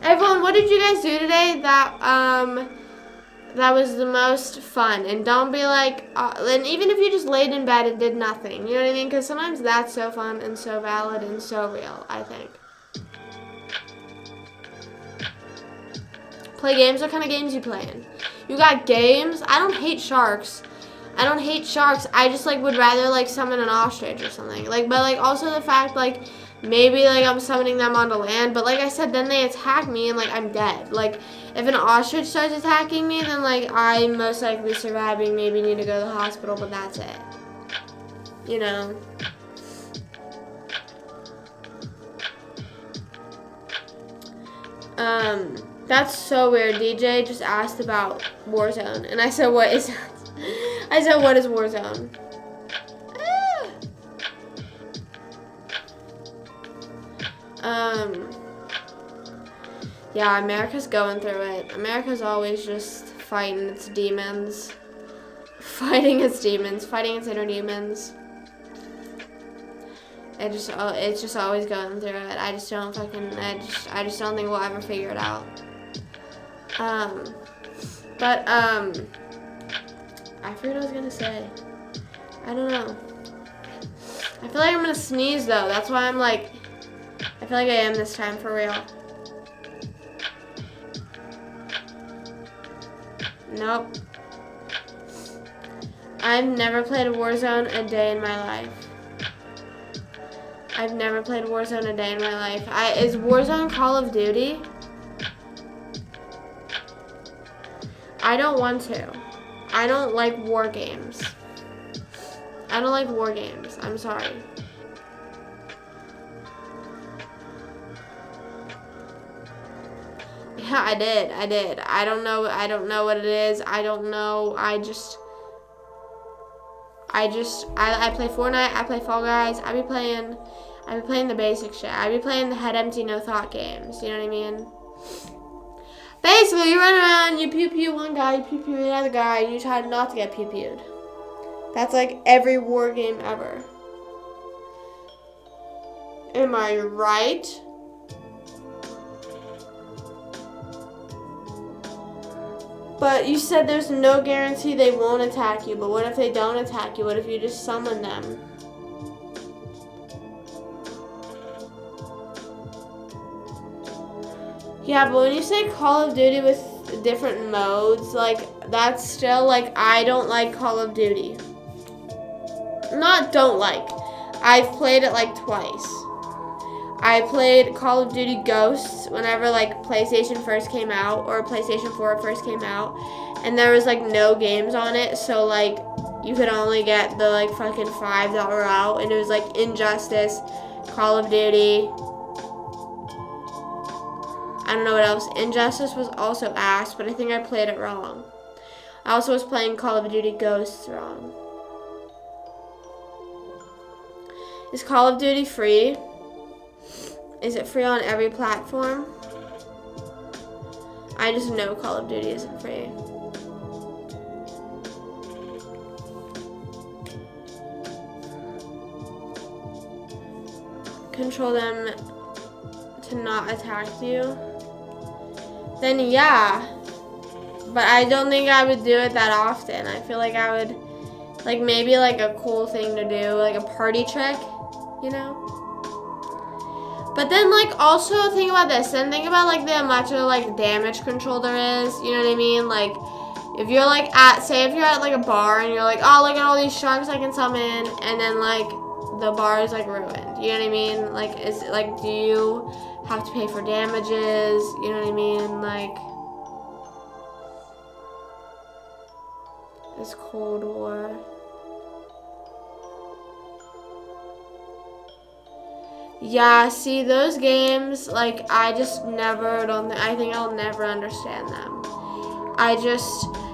Everyone, what did you guys do today that was the most fun? And don't be like, and even if you just laid in bed and did nothing, you know what I mean? Because sometimes that's so fun and so valid and so real, I think. Play games? What kind of games you playing? You got games? I don't hate sharks. I just like would rather like summon an ostrich or something. Like, but like also the fact like maybe like I'm summoning them onto land, but like I said, then they attack me and like I'm dead. Like if an ostrich starts attacking me, then like I'm most likely surviving, maybe need to go to the hospital, but that's it. You know. That's so weird. DJ just asked about Warzone, and I said, what is that? I said, what is Warzone? Yeah, America's going through it. America's always just fighting its demons. Fighting its demons, fighting its inner demons. It's just always going through it. I just don't don't think we'll ever figure it out. I forget what I was gonna say. I don't know. I feel like I'm gonna sneeze though. That's why I'm like, I feel like I am this time for real. Nope. I've never played a Warzone a day in my life. I've never played Warzone a day in my life. Is Warzone Call of Duty? I don't want to. I don't like war games. I don't like war games. I'm sorry. Yeah, I did. I don't know what it is. I don't know. I play Fortnite, I play Fall Guys, I be playing the basic shit. I be playing the head empty, no thought games. You know what I mean? Basically, you run around, you pew one guy, you pew another guy, and you try not to get pewed. That's like every war game ever. Am I right? But you said there's no guarantee they won't attack you. But what if they don't attack you? What if you just summon them? Yeah, but when you say Call of Duty with different modes, like, that's still, like, I don't like Call of Duty. Not don't like. I've played it, like, twice. I played Call of Duty Ghosts whenever, like, PlayStation first came out, or PlayStation 4 first came out, and there was, like, no games on it, so, like, you could only get the, like, fucking 5 that were out, and it was, like, Injustice, Call of Duty, I don't know what else. Injustice was also ass, but I think I played it wrong. I also was playing Call of Duty Ghosts wrong. Is Call of Duty free? Is it free on every platform? I just know Call of Duty isn't free. Control them to not attack you. Then yeah. But I don't think I would do it that often. I feel like I would, like, maybe like a cool thing to do, like a party trick, you know? But then, like, also think about this. Then think about, like, the much of, like, damage control there is. You know what I mean? Like, if you're, like, say if you're at, like, a bar and you're like, oh, look at all these sharks I can summon. And then, like, the bar is, like, ruined. You know what I mean? Like, is it, like, do you have to pay for damages? You know what I mean? Like, it's Cold War. Yeah, see, those games, like, I just never, I think I'll never understand them.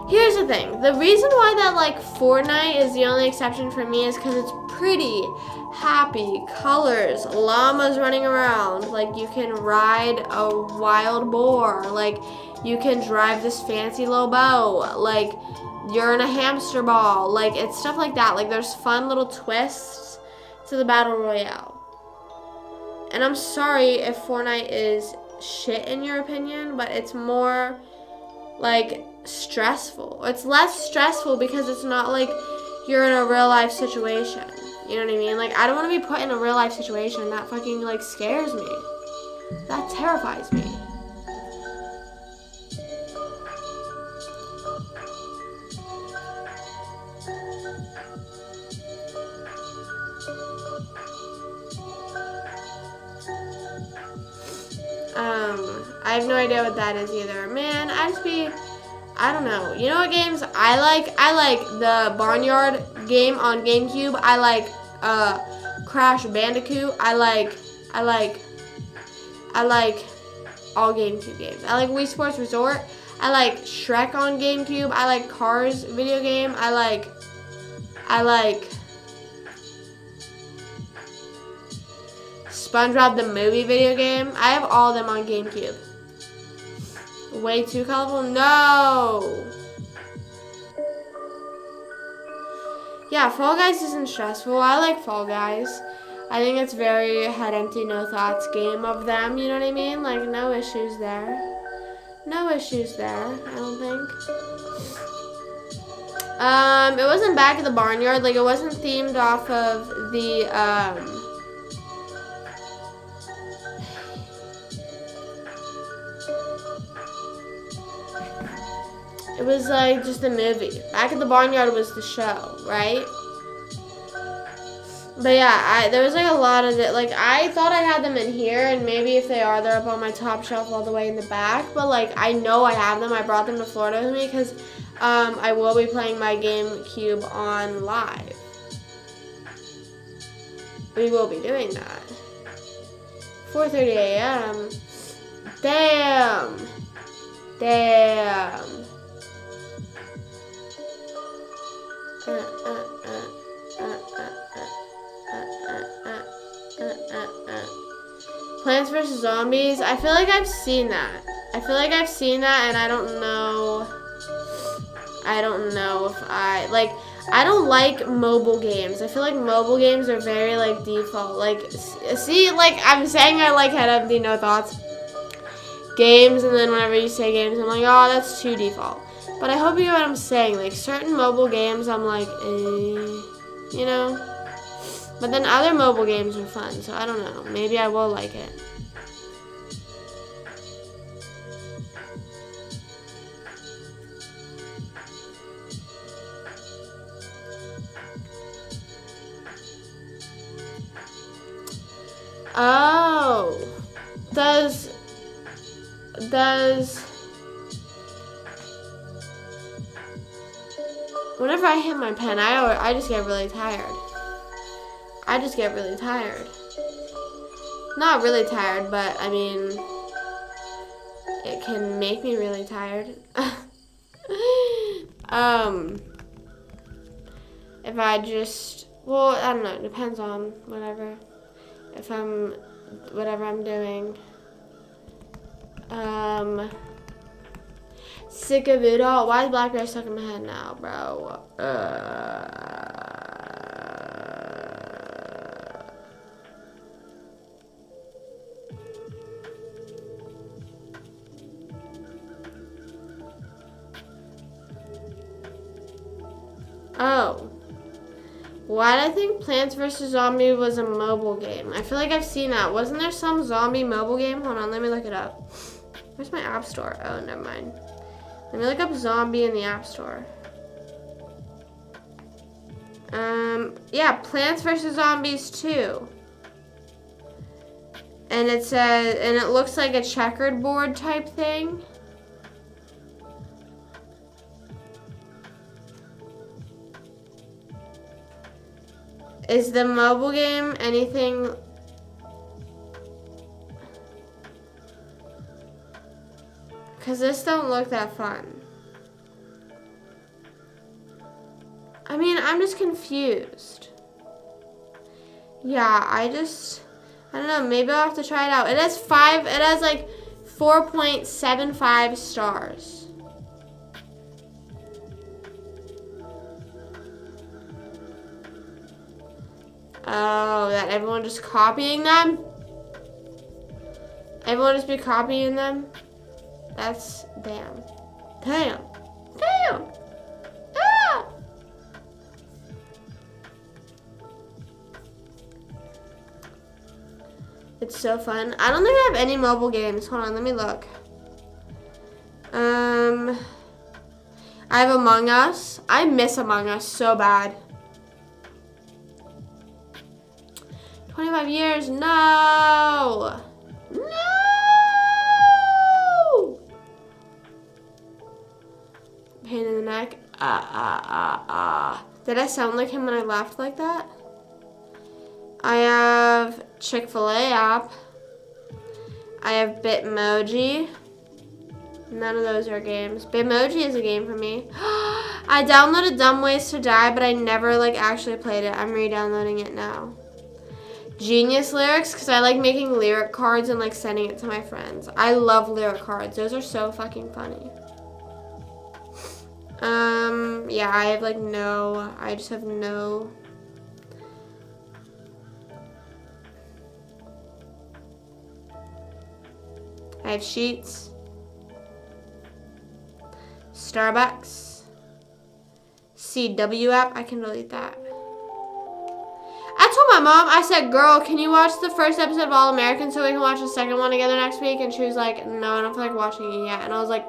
Here's the thing. The reason why that, like, Fortnite is the only exception for me is because it's pretty, happy, colors, llamas running around. Like, you can ride a wild boar. Like, you can drive this fancy Lobo. Like, you're in a hamster ball. Like, it's stuff like that. Like, there's fun little twists to the Battle Royale. And I'm sorry if Fortnite is shit in your opinion, but it's more, like, stressful. It's less stressful because it's not like you're in a real life situation. You know what I mean? Like, I don't want to be put in a real life situation. That fucking, like, scares me. That terrifies me. I have no idea what that is either. Man, I don't know. You know what games I like? I like the Barnyard game on GameCube. I like Crash Bandicoot. I like all GameCube games. I like Wii Sports Resort. I like Shrek on GameCube. I like Cars video game. I like SpongeBob the movie video game. I have all of them on GameCube. Way too colorful? No! Yeah, Fall Guys isn't stressful. I like Fall Guys. I think it's very head empty, no thoughts game of them, you know what I mean? Like, no issues there. No issues there, I don't think. It wasn't back at the barnyard. Like, it wasn't themed off of the, it was like just a movie. Back at the barnyard was the show, right? But yeah, there was like a lot of it. Like, I thought I had them in here, and maybe if they are, they're up on my top shelf all the way in the back. But like, I know I have them. I brought them to Florida with me because I will be playing my GameCube on live. We will be doing that. 4:30 a.m. Damn. Damn. Plants vs. Zombies. I feel like I've seen that. And I don't know. I don't know if I don't like mobile games. I feel like mobile games are very like default. Like, see, like I'm saying I like head empty, no thoughts games, and then whenever you say games, I'm like, oh, that's too default. But I hope you know what I'm saying. Like, certain mobile games, I'm like, you know. But then other mobile games are fun, so I don't know. Maybe I will like it. Oh, does whenever I hit my pen, I just get really tired. Not really tired, but I mean, it can make me really tired. If I just, well, I don't know, it depends on whatever I'm doing. Sick of it all. Why is Blackberry stuck in my head now, bro? Oh. Why did I think Plants vs. Zombie was a mobile game? I feel like I've seen that. Wasn't there some zombie mobile game? Hold on, let me look it up. Where's my app store? Oh, never mind. Let me look up zombie in the app store. Yeah, Plants vs. Zombies 2. And it says, and it looks like a checkered board type thing. Is the mobile game anything? Because this don't look that fun. I mean, I'm just confused. Yeah, I don't know, maybe I'll have to try it out. It has like 4.75 stars. Oh, that everyone just copying them? Everyone just be copying them? That's, damn. Ah! It's so fun. I don't think I have any mobile games. Hold on, let me look. I have Among Us. I miss Among Us so bad. 25 years, no! Pain in the neck, Did I sound like him when I laughed like that? I have Chick-fil-A app. I have Bitmoji. None of those are games. Bitmoji is a game for me. I downloaded Dumb Ways to Die, but I never actually played it. I'm re-downloading it now. Genius Lyrics, because I like making lyric cards and sending it to my friends. I love lyric cards. Those are so fucking funny. Yeah, I have like no, I just have no. I have Sheets, Starbucks, CW app, I can delete that. I told my mom, I said, girl, can you watch the first episode of All American so we can watch the second one together next week? And she was like, no, I don't feel like watching it yet. And I was like,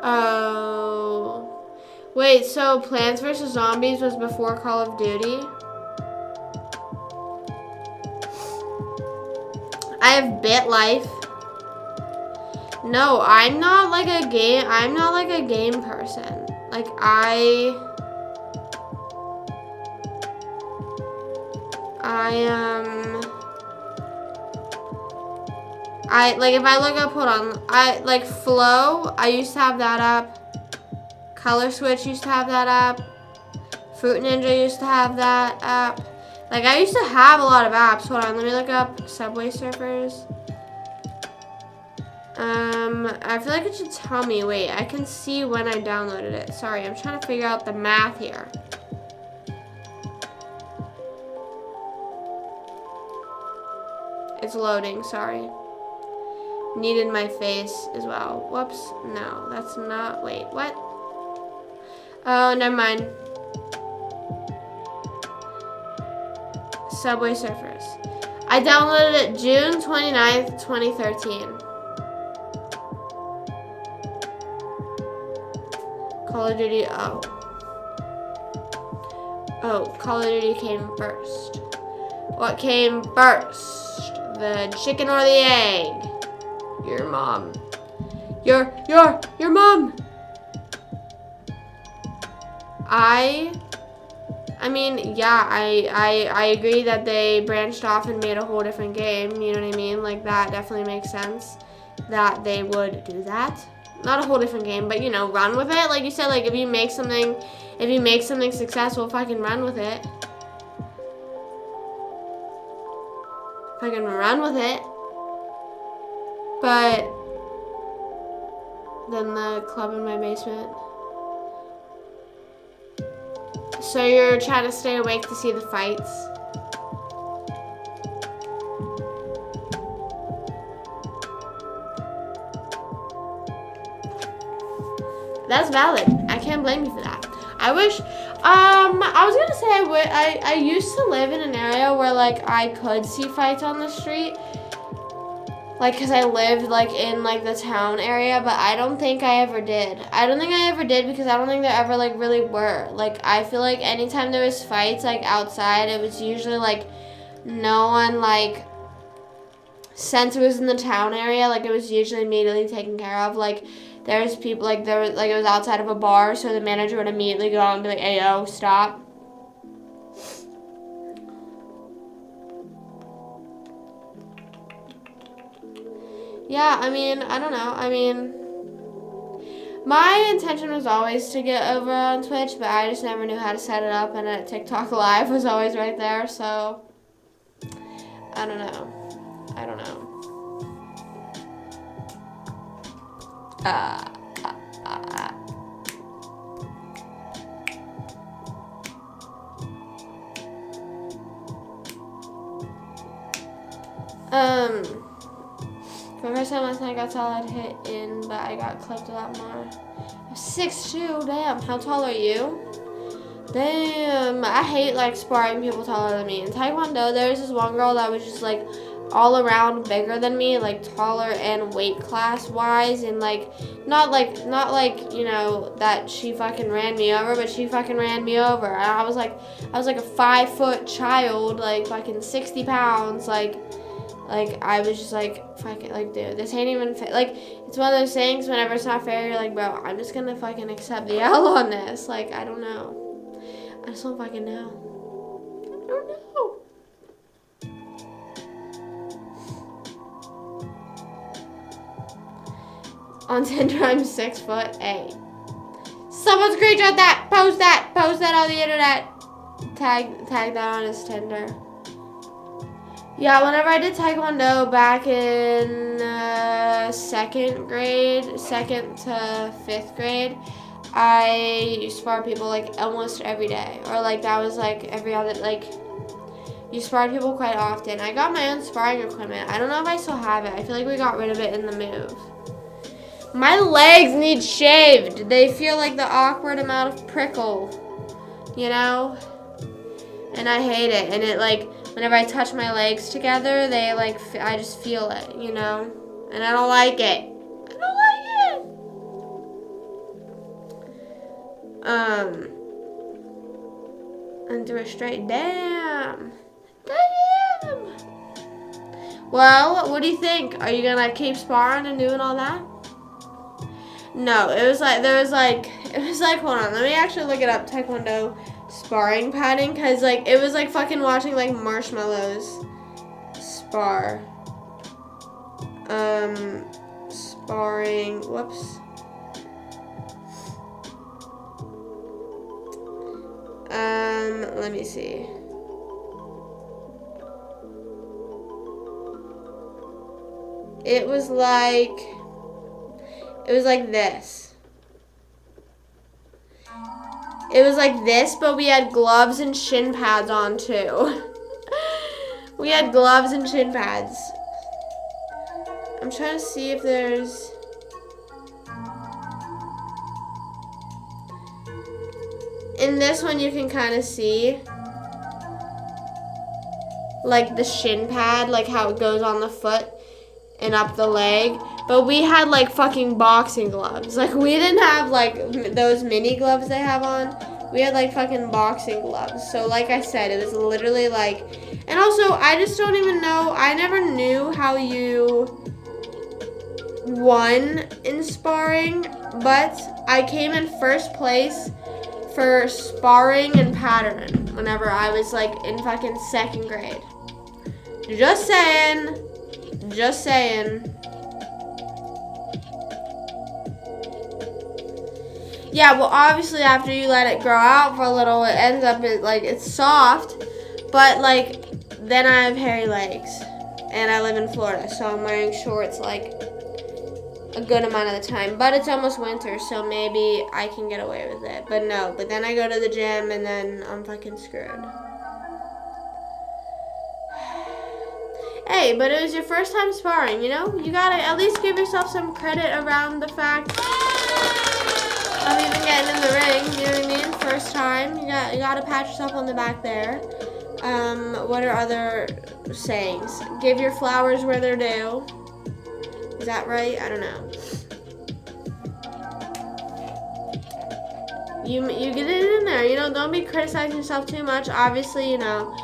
Oh. Wait, so Plants vs. Zombies was before Call of Duty? I have BitLife. No, I'm not like a game person. Like like if I look up, hold on, I like Flow, I used to have that up. Color Switch used to have that app. Fruit Ninja used to have that app. Like I used to have a lot of apps. Hold on, let me look up Subway Surfers. I feel like it should tell me. Wait, I can see when I downloaded it. Sorry, I'm trying to figure out the math here. It's loading, sorry. Needed my face as well. Whoops, no, that's not, wait, what? Oh, never mind. Subway Surfers. I downloaded it June 29th, 2013. Call of Duty, oh, Call of Duty came first. What came first? The chicken or the egg? Your mom. Your mom. I mean, yeah, I agree that they branched off and made a whole different game, you know what I mean? Like, that definitely makes sense that they would do that. Not a whole different game, but, you know, run with it. Like you said, like, if you make something successful, fucking run with it. Fucking run with it. But then the club in my basement. So you're trying to stay awake to see the fights? That's valid. I can't blame you for that. I wish, I was gonna say I used to live in an area where like I could see fights on the street. Like, cause I lived like in like the town area, but I don't think I ever did. I don't think I ever did because I don't think there ever like really were. Like, I feel like anytime there was fights like outside, it was usually like no one like, since it was in the town area, like it was usually immediately taken care of. Like, there's people like there was like it was outside of a bar, so the manager would immediately go out and be like, "Hey, yo, stop." Yeah, I mean, I don't know. I mean, my intention was always to get over on Twitch, but I just never knew how to set it up, and TikTok Live was always right there, so I don't know. For the first time last night, I got solid hit in, but I got clipped a lot more. 6'2", damn. How tall are you? Damn, I hate like sparring people taller than me. In Taekwondo, there was this one girl that was just like all around bigger than me, like taller and weight class wise, and like not like you know that she fucking ran me over, but she fucking ran me over. And I was like a 5-foot child, like fucking 60 pounds, like I was just like, fucking, like, dude, this ain't even fair. Like, it's one of those things, whenever it's not fair, you're like, bro, I'm just gonna fucking accept the L on this. Like, I don't know. I just don't fucking know. I don't know. On Tinder, I'm 6'8". Someone screenshot that. Post that on the internet. Tag that on his Tinder. Yeah, whenever I did Taekwondo back in second to fifth grade, I used to spar people like almost every day, or like that was like every other, like you sparred people quite often. I got my own sparring equipment. I don't know if I still have it. I feel like we got rid of it in the move. My legs need shaved. They feel like the awkward amount of prickle, you know? And I hate it. And it like, whenever I touch my legs together, they like, I just feel it, you know? And I don't like it. I don't like it. And do a straight damn. Damn. Well, what do you think? Are you gonna keep sparring and doing all that? No, it was like, hold on, let me actually look it up, Taekwondo sparring padding, because like it was like fucking watching like marshmallows spar. Sparring, whoops. Let me see. It was like this. It was like this, but we had gloves and shin pads on too. We had gloves and shin pads. I'm trying to see if there's... In this one, you can kind of see like the shin pad, like how it goes on the foot and up the leg. But we had like fucking boxing gloves. Like we didn't have like those mini gloves they have on. We had like fucking boxing gloves. So like I said, it was literally like, and also I just don't even know, I never knew how you won in sparring, but I came in first place for sparring and pattern whenever I was like in fucking second grade. Just saying. Just saying. Yeah, well obviously after you let it grow out for a little, it ends up like it's soft, but like then I have hairy legs and I live in Florida, so I'm wearing shorts like a good amount of the time, but it's almost winter, so maybe I can get away with it. But no, but then I go to the gym and then I'm fucking screwed. Hey, but it was your first time sparring, you know? You gotta at least give yourself some credit around the fact of even getting in the ring, you know what I mean? First time, you gotta pat yourself on the back there. What are other sayings? Give your flowers where they're due. Is that right? I don't know. You get it in there, you know, don't be criticizing yourself too much. Obviously, you know,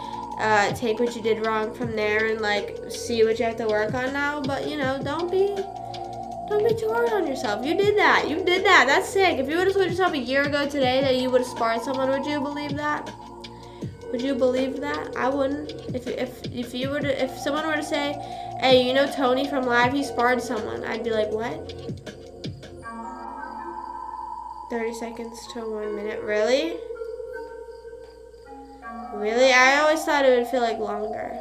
take what you did wrong from there and like see what you have to work on now, but you know, don't be too hard on yourself. You did that. That's sick. If you would have told yourself a year ago today that you would have sparred someone, would you believe that? Would you believe that? I wouldn't. If someone were to say, hey, you know Tony from Live, he sparred someone, I'd be like, what? 30 seconds to 1 minute. Really? Really? I always thought it would feel like longer.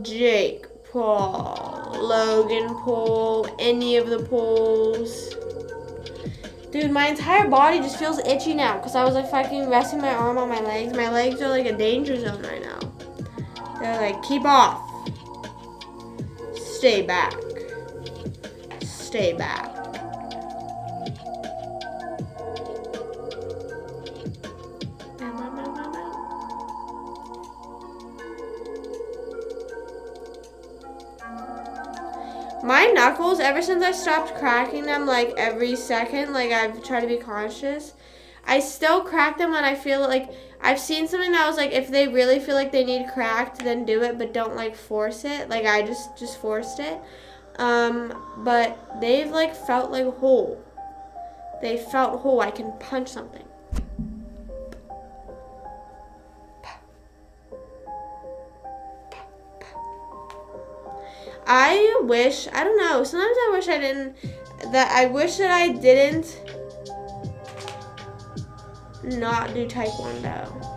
Jake Paul, Logan Paul, any of the Pauls. Dude, my entire body just feels itchy now because I was like fucking resting my arm on my legs. My legs are like a danger zone right now. They're like, keep off. Stay back. Stay back. My knuckles, ever since I stopped cracking them like every second, like I've tried to be conscious, I still crack them when I feel like, I've seen something that was like, if they really feel like they need cracked, then do it, but don't like force it. Like I just forced it. But they've like felt like whole. They felt whole. I can punch something. I wish, I don't know, sometimes I wish I didn't not do Taekwondo.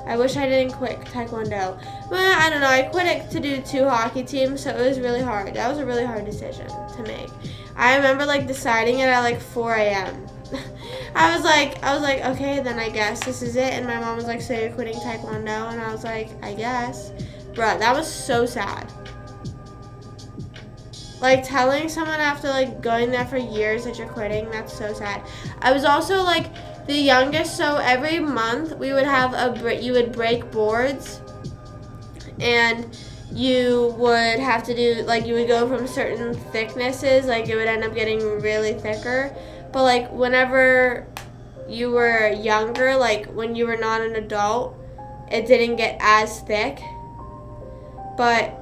I wish I didn't quit Taekwondo. Well, I don't know. I quit it to do 2 hockey teams, so it was really hard. That was a really hard decision to make. I remember like deciding it at like 4 a.m. I was like, okay, then I guess this is it. And my mom was like, so you're quitting Taekwondo? And I was like, I guess. Bruh, that was so sad. Like telling someone after like going there for years that you're quitting, that's so sad. I was also like the youngest, so every month we would have you would break boards, and you would have to do, like, you would go from certain thicknesses, like it would end up getting really thicker. But like whenever you were younger, like when you were not an adult, it didn't get as thick, but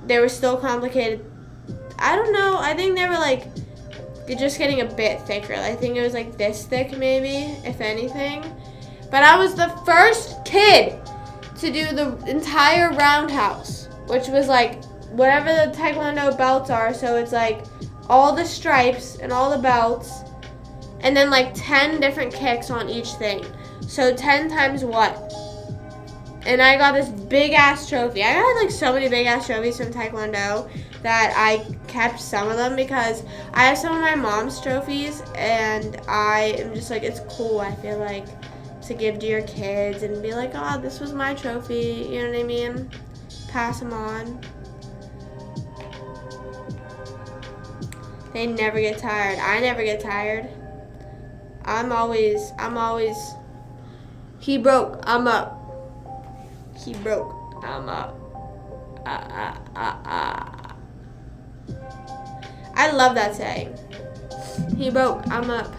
they were still complicated. I don't know, I think they were like just getting a bit thicker. I think it was like this thick maybe, if anything. But I was the first kid to do the entire roundhouse, which was like whatever the Taekwondo belts are. So it's like all the stripes and all the belts, and then like 10 different kicks on each thing. So 10 times what? And I got this big ass trophy. I got like so many big ass trophies from Taekwondo that I kept some of them because I have some of my mom's trophies, and I am just like, it's cool, I feel like, to give to your kids and be like, oh, this was my trophy, you know what I mean? Pass them on. They never get tired. I never get tired. I'm always, he broke, I'm up. He broke, I'm up. I love that saying. He broke, I'm up.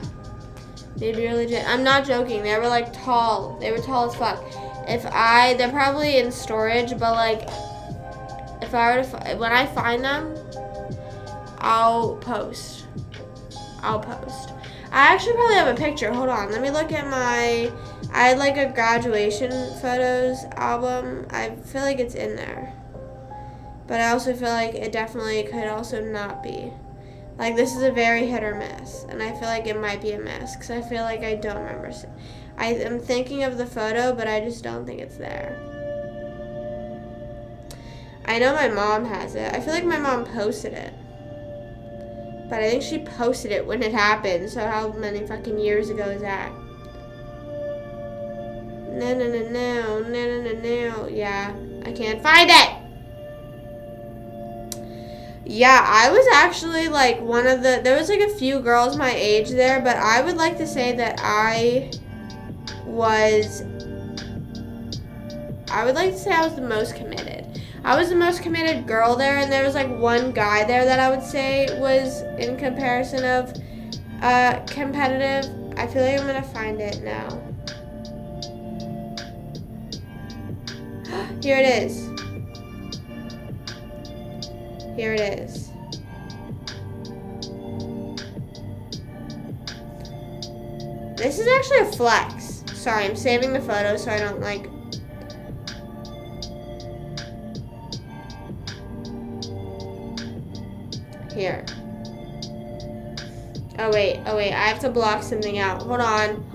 Maybe you're legit. I'm not joking. They were like tall. They were tall as fuck. They're probably in storage, but like, if I were to, when I find them, I'll post. I actually probably have a picture. Hold on. Let me look at I had like a graduation photos album. I feel like it's in there. But I also feel like it definitely could also not be. Like, this is a very hit or miss. And I feel like it might be a miss, because I feel like I don't remember. I am thinking of the photo, but I just don't think it's there. I know my mom has it. I feel like my mom posted it. But I think she posted it when it happened. So how many fucking years ago is that? No. Yeah, I can't find it. Yeah, I was actually like there was like a few girls my age there, but I would like to say that I was the most committed. I was the most committed girl there, and there was like one guy there that I would say was in comparison of competitive. I feel like I'm gonna find it now. Here it is. Here it is. This is actually a flex. Sorry, I'm saving the photo so I don't like. Here. Oh wait, I have to block something out. Hold on.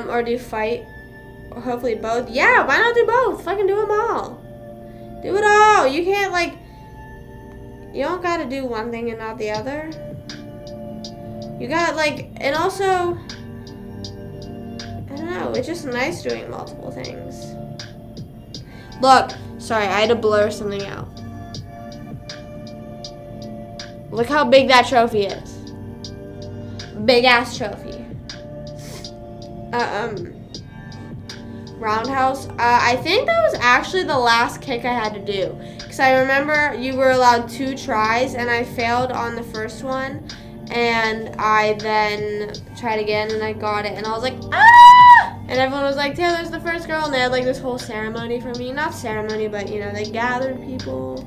Or do fight. Or hopefully both. Yeah, why not do both? Fucking do them all. Do it all. You can't, like, you don't gotta do one thing and not the other. You got, like, and also, I don't know, it's just nice doing multiple things. Look, sorry, I had to blur something out. Look how big that trophy is. Big ass trophy. Roundhouse. I think that was actually the last kick I had to do, because I remember you were allowed 2 tries, and I failed on the first one, and I then tried again, and I got it, and I was like, ah! And everyone was like, Taylor's the first girl, and they had like this whole ceremony for me. Not ceremony, but you know, they gathered people.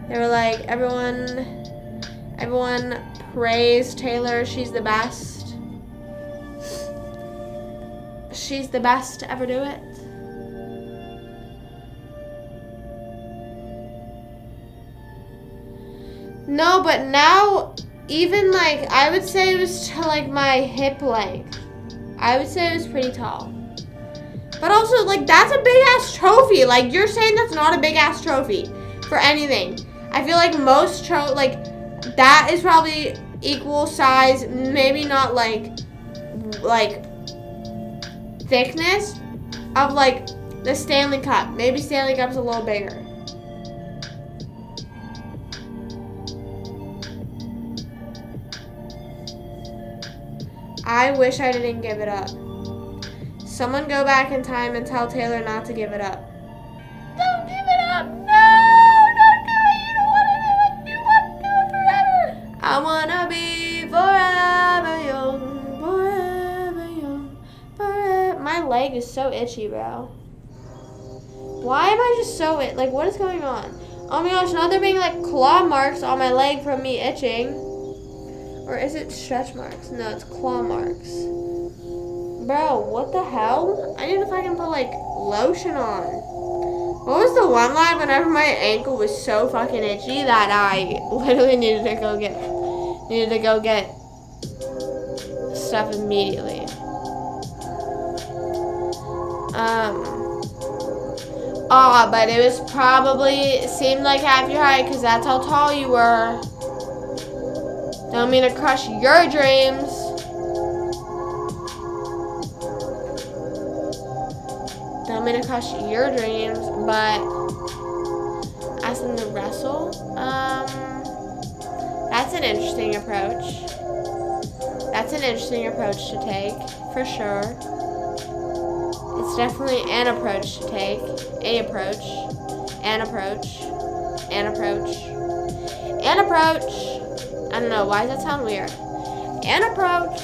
They were like, everyone praised Taylor. She's the best. She's the best to ever do it. No, but now even like, I would say it was to like my hip length. I would say it was pretty tall. But also, like, that's a big ass trophy. Like, you're saying that's not a big ass trophy for anything. I feel like most like, that is probably equal size, maybe not like thickness of like the Stanley Cup. Maybe Stanley Cup's a little bigger. I wish I didn't give it up. Someone go back in time and tell Taylor not to give it up. Don't give it up. No, don't do it. You don't want to do it. You want to do it forever. I want to be forever young, forever young, forever. My leg is so itchy, bro. Why am I just so like, what is going on? Oh my gosh, now there being like claw marks on my leg from me itching. Or is it stretch marks? No, it's claw marks. Bro, what the hell? I need to fucking put like lotion on. What was the one line whenever my ankle was so fucking itchy that I literally needed to go get stuff immediately. But it was probably, it seemed like half your height because that's how tall you were. Don't mean to crush your dreams. Don't mean to crush your dreams, but ask them to wrestle. That's an interesting approach. That's an interesting approach to take, for sure. It's definitely an approach to take. An approach. I don't know, why does that sound weird? An approach.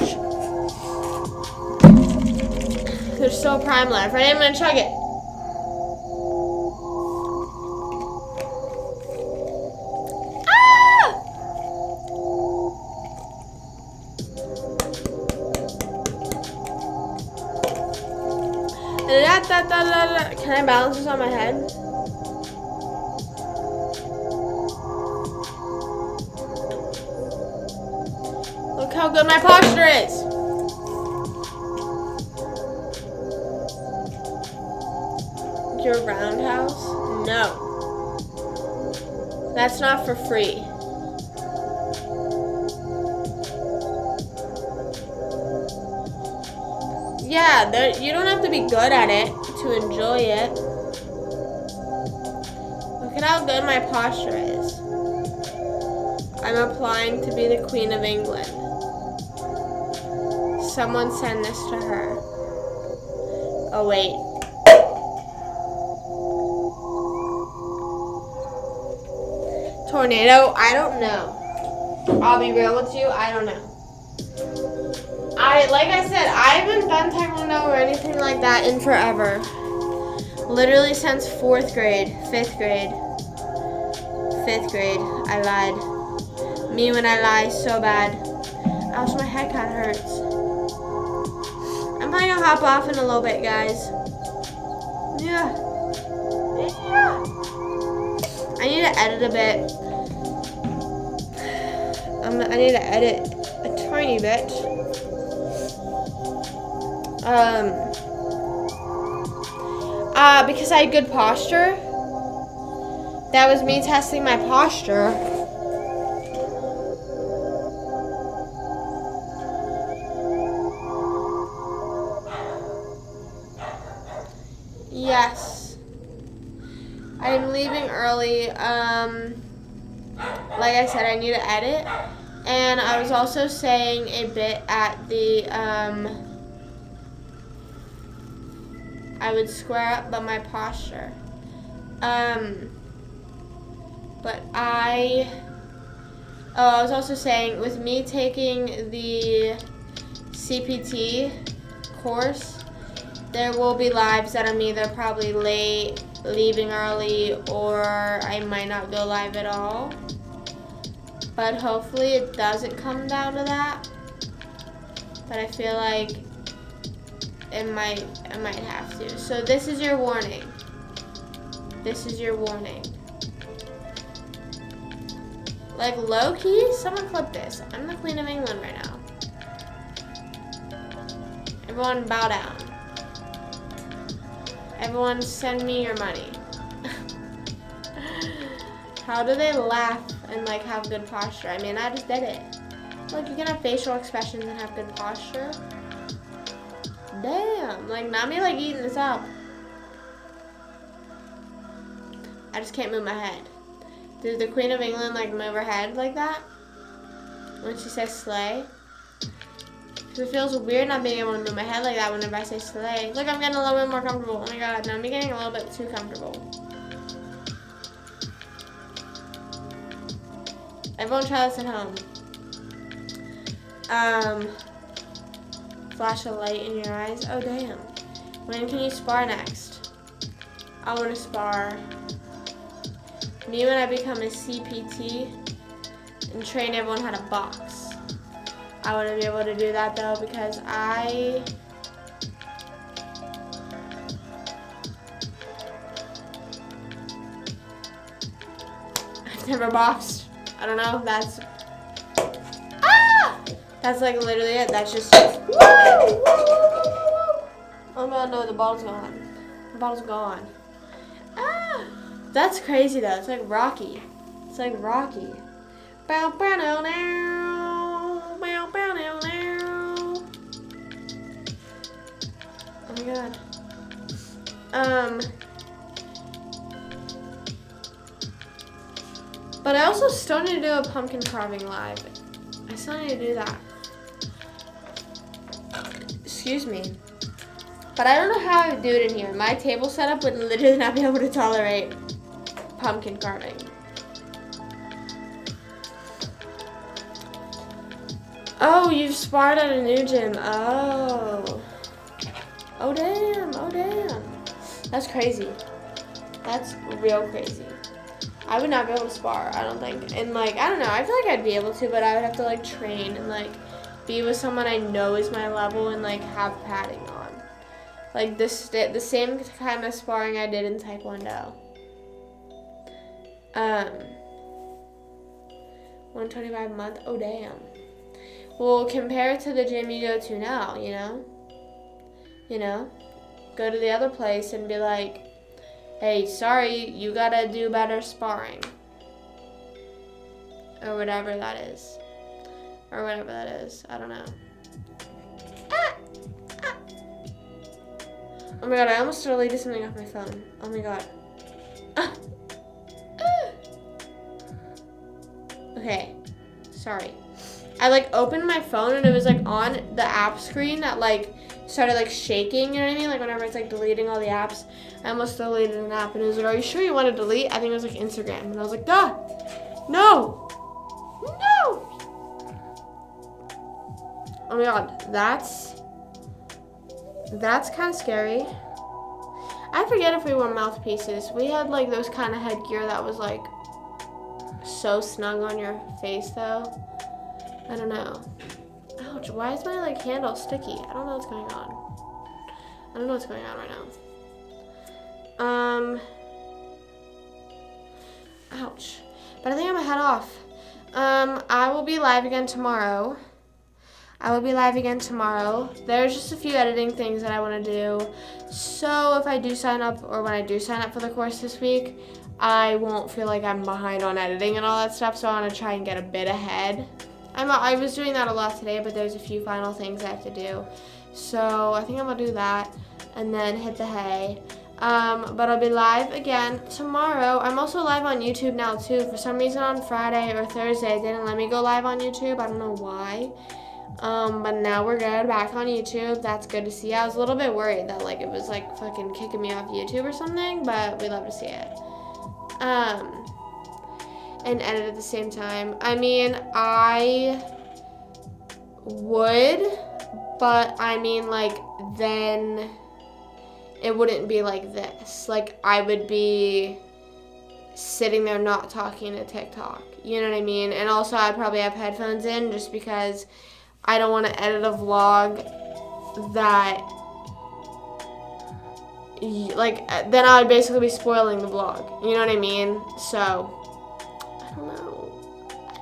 There's still prime left. Ready? I'm gonna chug it. Can I balance this on my head? Look how good my posture is. Your roundhouse? No. That's not for free. Yeah, you don't have to be good at it to enjoy it. Look at how good my posture is. I'm applying to be the Queen of England. Someone send this to her. Oh, wait. Tornado? I don't know. I'll be real with you, I don't know. Like I said, I haven't done Taekwondo or anything like that in forever. Literally since 4th grade, 5th grade. 5th grade, I lied. Me when I lie so bad. Ouch, my head kind of hurts. I'm probably gonna hop off in a little bit, guys. Yeah. I need to edit a bit. I need to edit a tiny bit. Because I had good posture. That was me testing my posture. Yes. I'm leaving early. Like I said, I need to edit. And I was also saying a bit at the, I would square up, but my posture. But I was also saying, with me taking the CPT course, there will be lives that I'm either probably late, leaving early, or I might not go live at all. But hopefully it doesn't come down to that. But I feel like I might have to. So this is your warning. This is your warning. Like, low-key, someone clip this. I'm the Queen of England right now. Everyone bow down. Everyone send me your money. How do they laugh and like have good posture? I mean, I just did it. Like, you can have facial expressions and have good posture. Damn, like not me like eating this up. I just can't move my head. Did the Queen of England like move her head like that when she says slay? Because it feels weird not being able to move my head like that whenever I say slay. Look, I'm getting a little bit more comfortable. Oh my god, now I'm getting a little bit too comfortable. Everyone try this at home. Flash a light in your eyes. Oh damn. When can you spar next? I want to spar. Me when I become a CPT and train everyone how to box. I want to be able to do that though because I've never boxed. I don't know. That's like literally it. That's just woo! Oh god, no, the bottle's gone. The bottle's gone. That's crazy though. It's like Rocky. It's like Rocky. Bow bow now now. Bow bow now now. Oh my god. But I also still need to do a pumpkin carving live. I still need to do that. Excuse me. But I don't know how I would do it in here. My table setup would literally not be able to tolerate pumpkin carving. Oh, you've sparred at a new gym. Oh. Oh damn. Oh damn. That's crazy. That's real crazy. I would not be able to spar, I don't think. And like, I don't know, I feel like I'd be able to, but I would have to like train and like be with someone I know is my level and like have padding on. Like the same kind of sparring I did in Taekwondo. 125 a month, oh damn. Well, compare it to the gym you go to now, you know? You know? Go to the other place and be like, hey, sorry, you gotta do better sparring. Or whatever that is. Or whatever that is. I don't know. Oh my god, I almost deleted something off my phone. Oh my god. Okay. Sorry. I like opened my phone and it was like on the app screen that like started like shaking, you know what I mean? Like whenever it's like deleting all the apps. I almost deleted an app and it was like, are you sure you want to delete? I think it was like Instagram. And I was like, duh, no, no. Oh my god, that's kind of scary. I forget if we wore mouthpieces. We had like those kind of headgear that was like so snug on your face though. I don't know. Ouch, why is my like handle sticky? I don't know what's going on. I don't know what's going on right now. Ouch. But I think I'm gonna head off. I will be live again tomorrow. There's just a few editing things that I want to do. So if I do sign up, or when I do sign up for the course this week, I won't feel like I'm behind on editing and all that stuff. So I want to try and get a bit ahead. I was doing that a lot today, but there's a few final things I have to do. So I think I'm gonna do that and then hit the hay. But I'll be live again tomorrow. I'm also live on YouTube now too. For some reason on Friday or Thursday, they didn't let me go live on YouTube. I don't know why. But now we're good, back on YouTube. That's good to see. I was a little bit worried that like it was like fucking kicking me off YouTube or something, but we love to see it. And edit at the same time. I mean, I would, but I mean like then it wouldn't be like this. Like I would be sitting there not talking to TikTok. You know what I mean? And also I'd probably have headphones in just because I don't want to edit a vlog that like then I would basically be spoiling the vlog. You know what I mean? So I don't know. I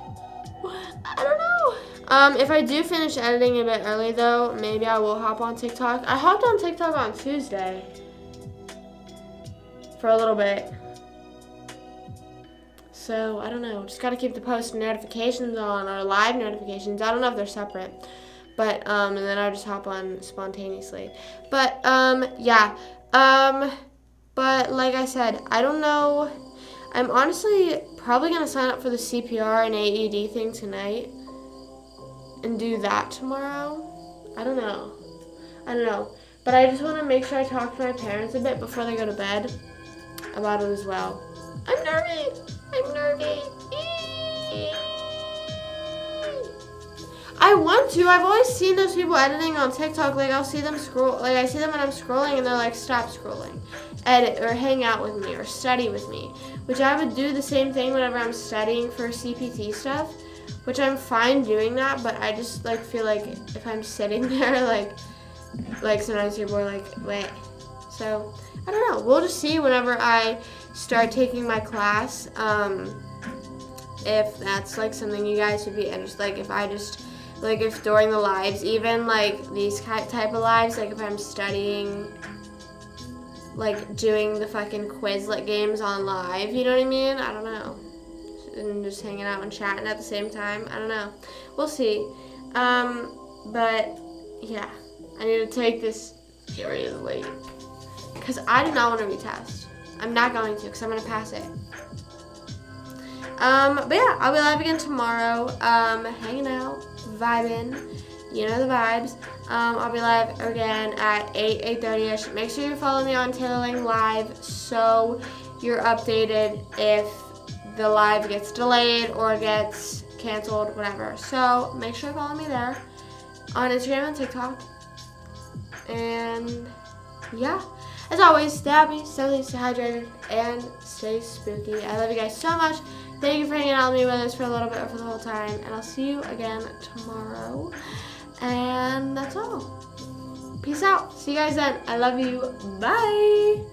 I don't know. If I do finish editing a bit early though, maybe I will hop on TikTok. I hopped on TikTok on Tuesday for a little bit. So I don't know. Just gotta keep the post notifications on, or live notifications. I don't know if they're separate. But and then I just hop on spontaneously. But yeah. But like I said, I don't know. I'm honestly probably gonna sign up for the CPR and AED thing tonight and do that tomorrow. I don't know. But I just want to make sure I talk to my parents a bit before they go to bed about it as well. I'm nervy. I want to. I've always seen those people editing on TikTok. Like, I'll see them scroll. Like, I see them when I'm scrolling, and they're like, stop scrolling. Edit, or hang out with me, or study with me. Which I would do the same thing whenever I'm studying for CPT stuff. Which I'm fine doing that, but I just, like, feel like if I'm sitting there, like sometimes people are like, wait. So, I don't know. We'll just see whenever I start taking my class. If that's, like, something you guys would be interested, like, if I just... Like, if during the lives, even, like, these type of lives, like, if I'm studying, like, doing the fucking Quizlet games on live, you know what I mean? I don't know. And just hanging out and chatting at the same time. I don't know. We'll see. But, yeah. I need to take this seriously. Because I do not want to retest. I'm not going to, because I'm going to pass it. But yeah, I'll be live again tomorrow, hanging out, vibing, you know the vibes. I'll be live again at 8:30ish. Make sure you follow me on Taylorling Live so you're updated if the live gets delayed or gets canceled, whatever. So make sure you follow me there on Instagram and TikTok. And yeah, as always, stay happy, stay healthy, stay hydrated, and stay spooky. I love you guys so much. Thank you for hanging out with me with us for a little bit or for the whole time. And I'll see you again tomorrow. And that's all. Peace out. See you guys then. I love you. Bye.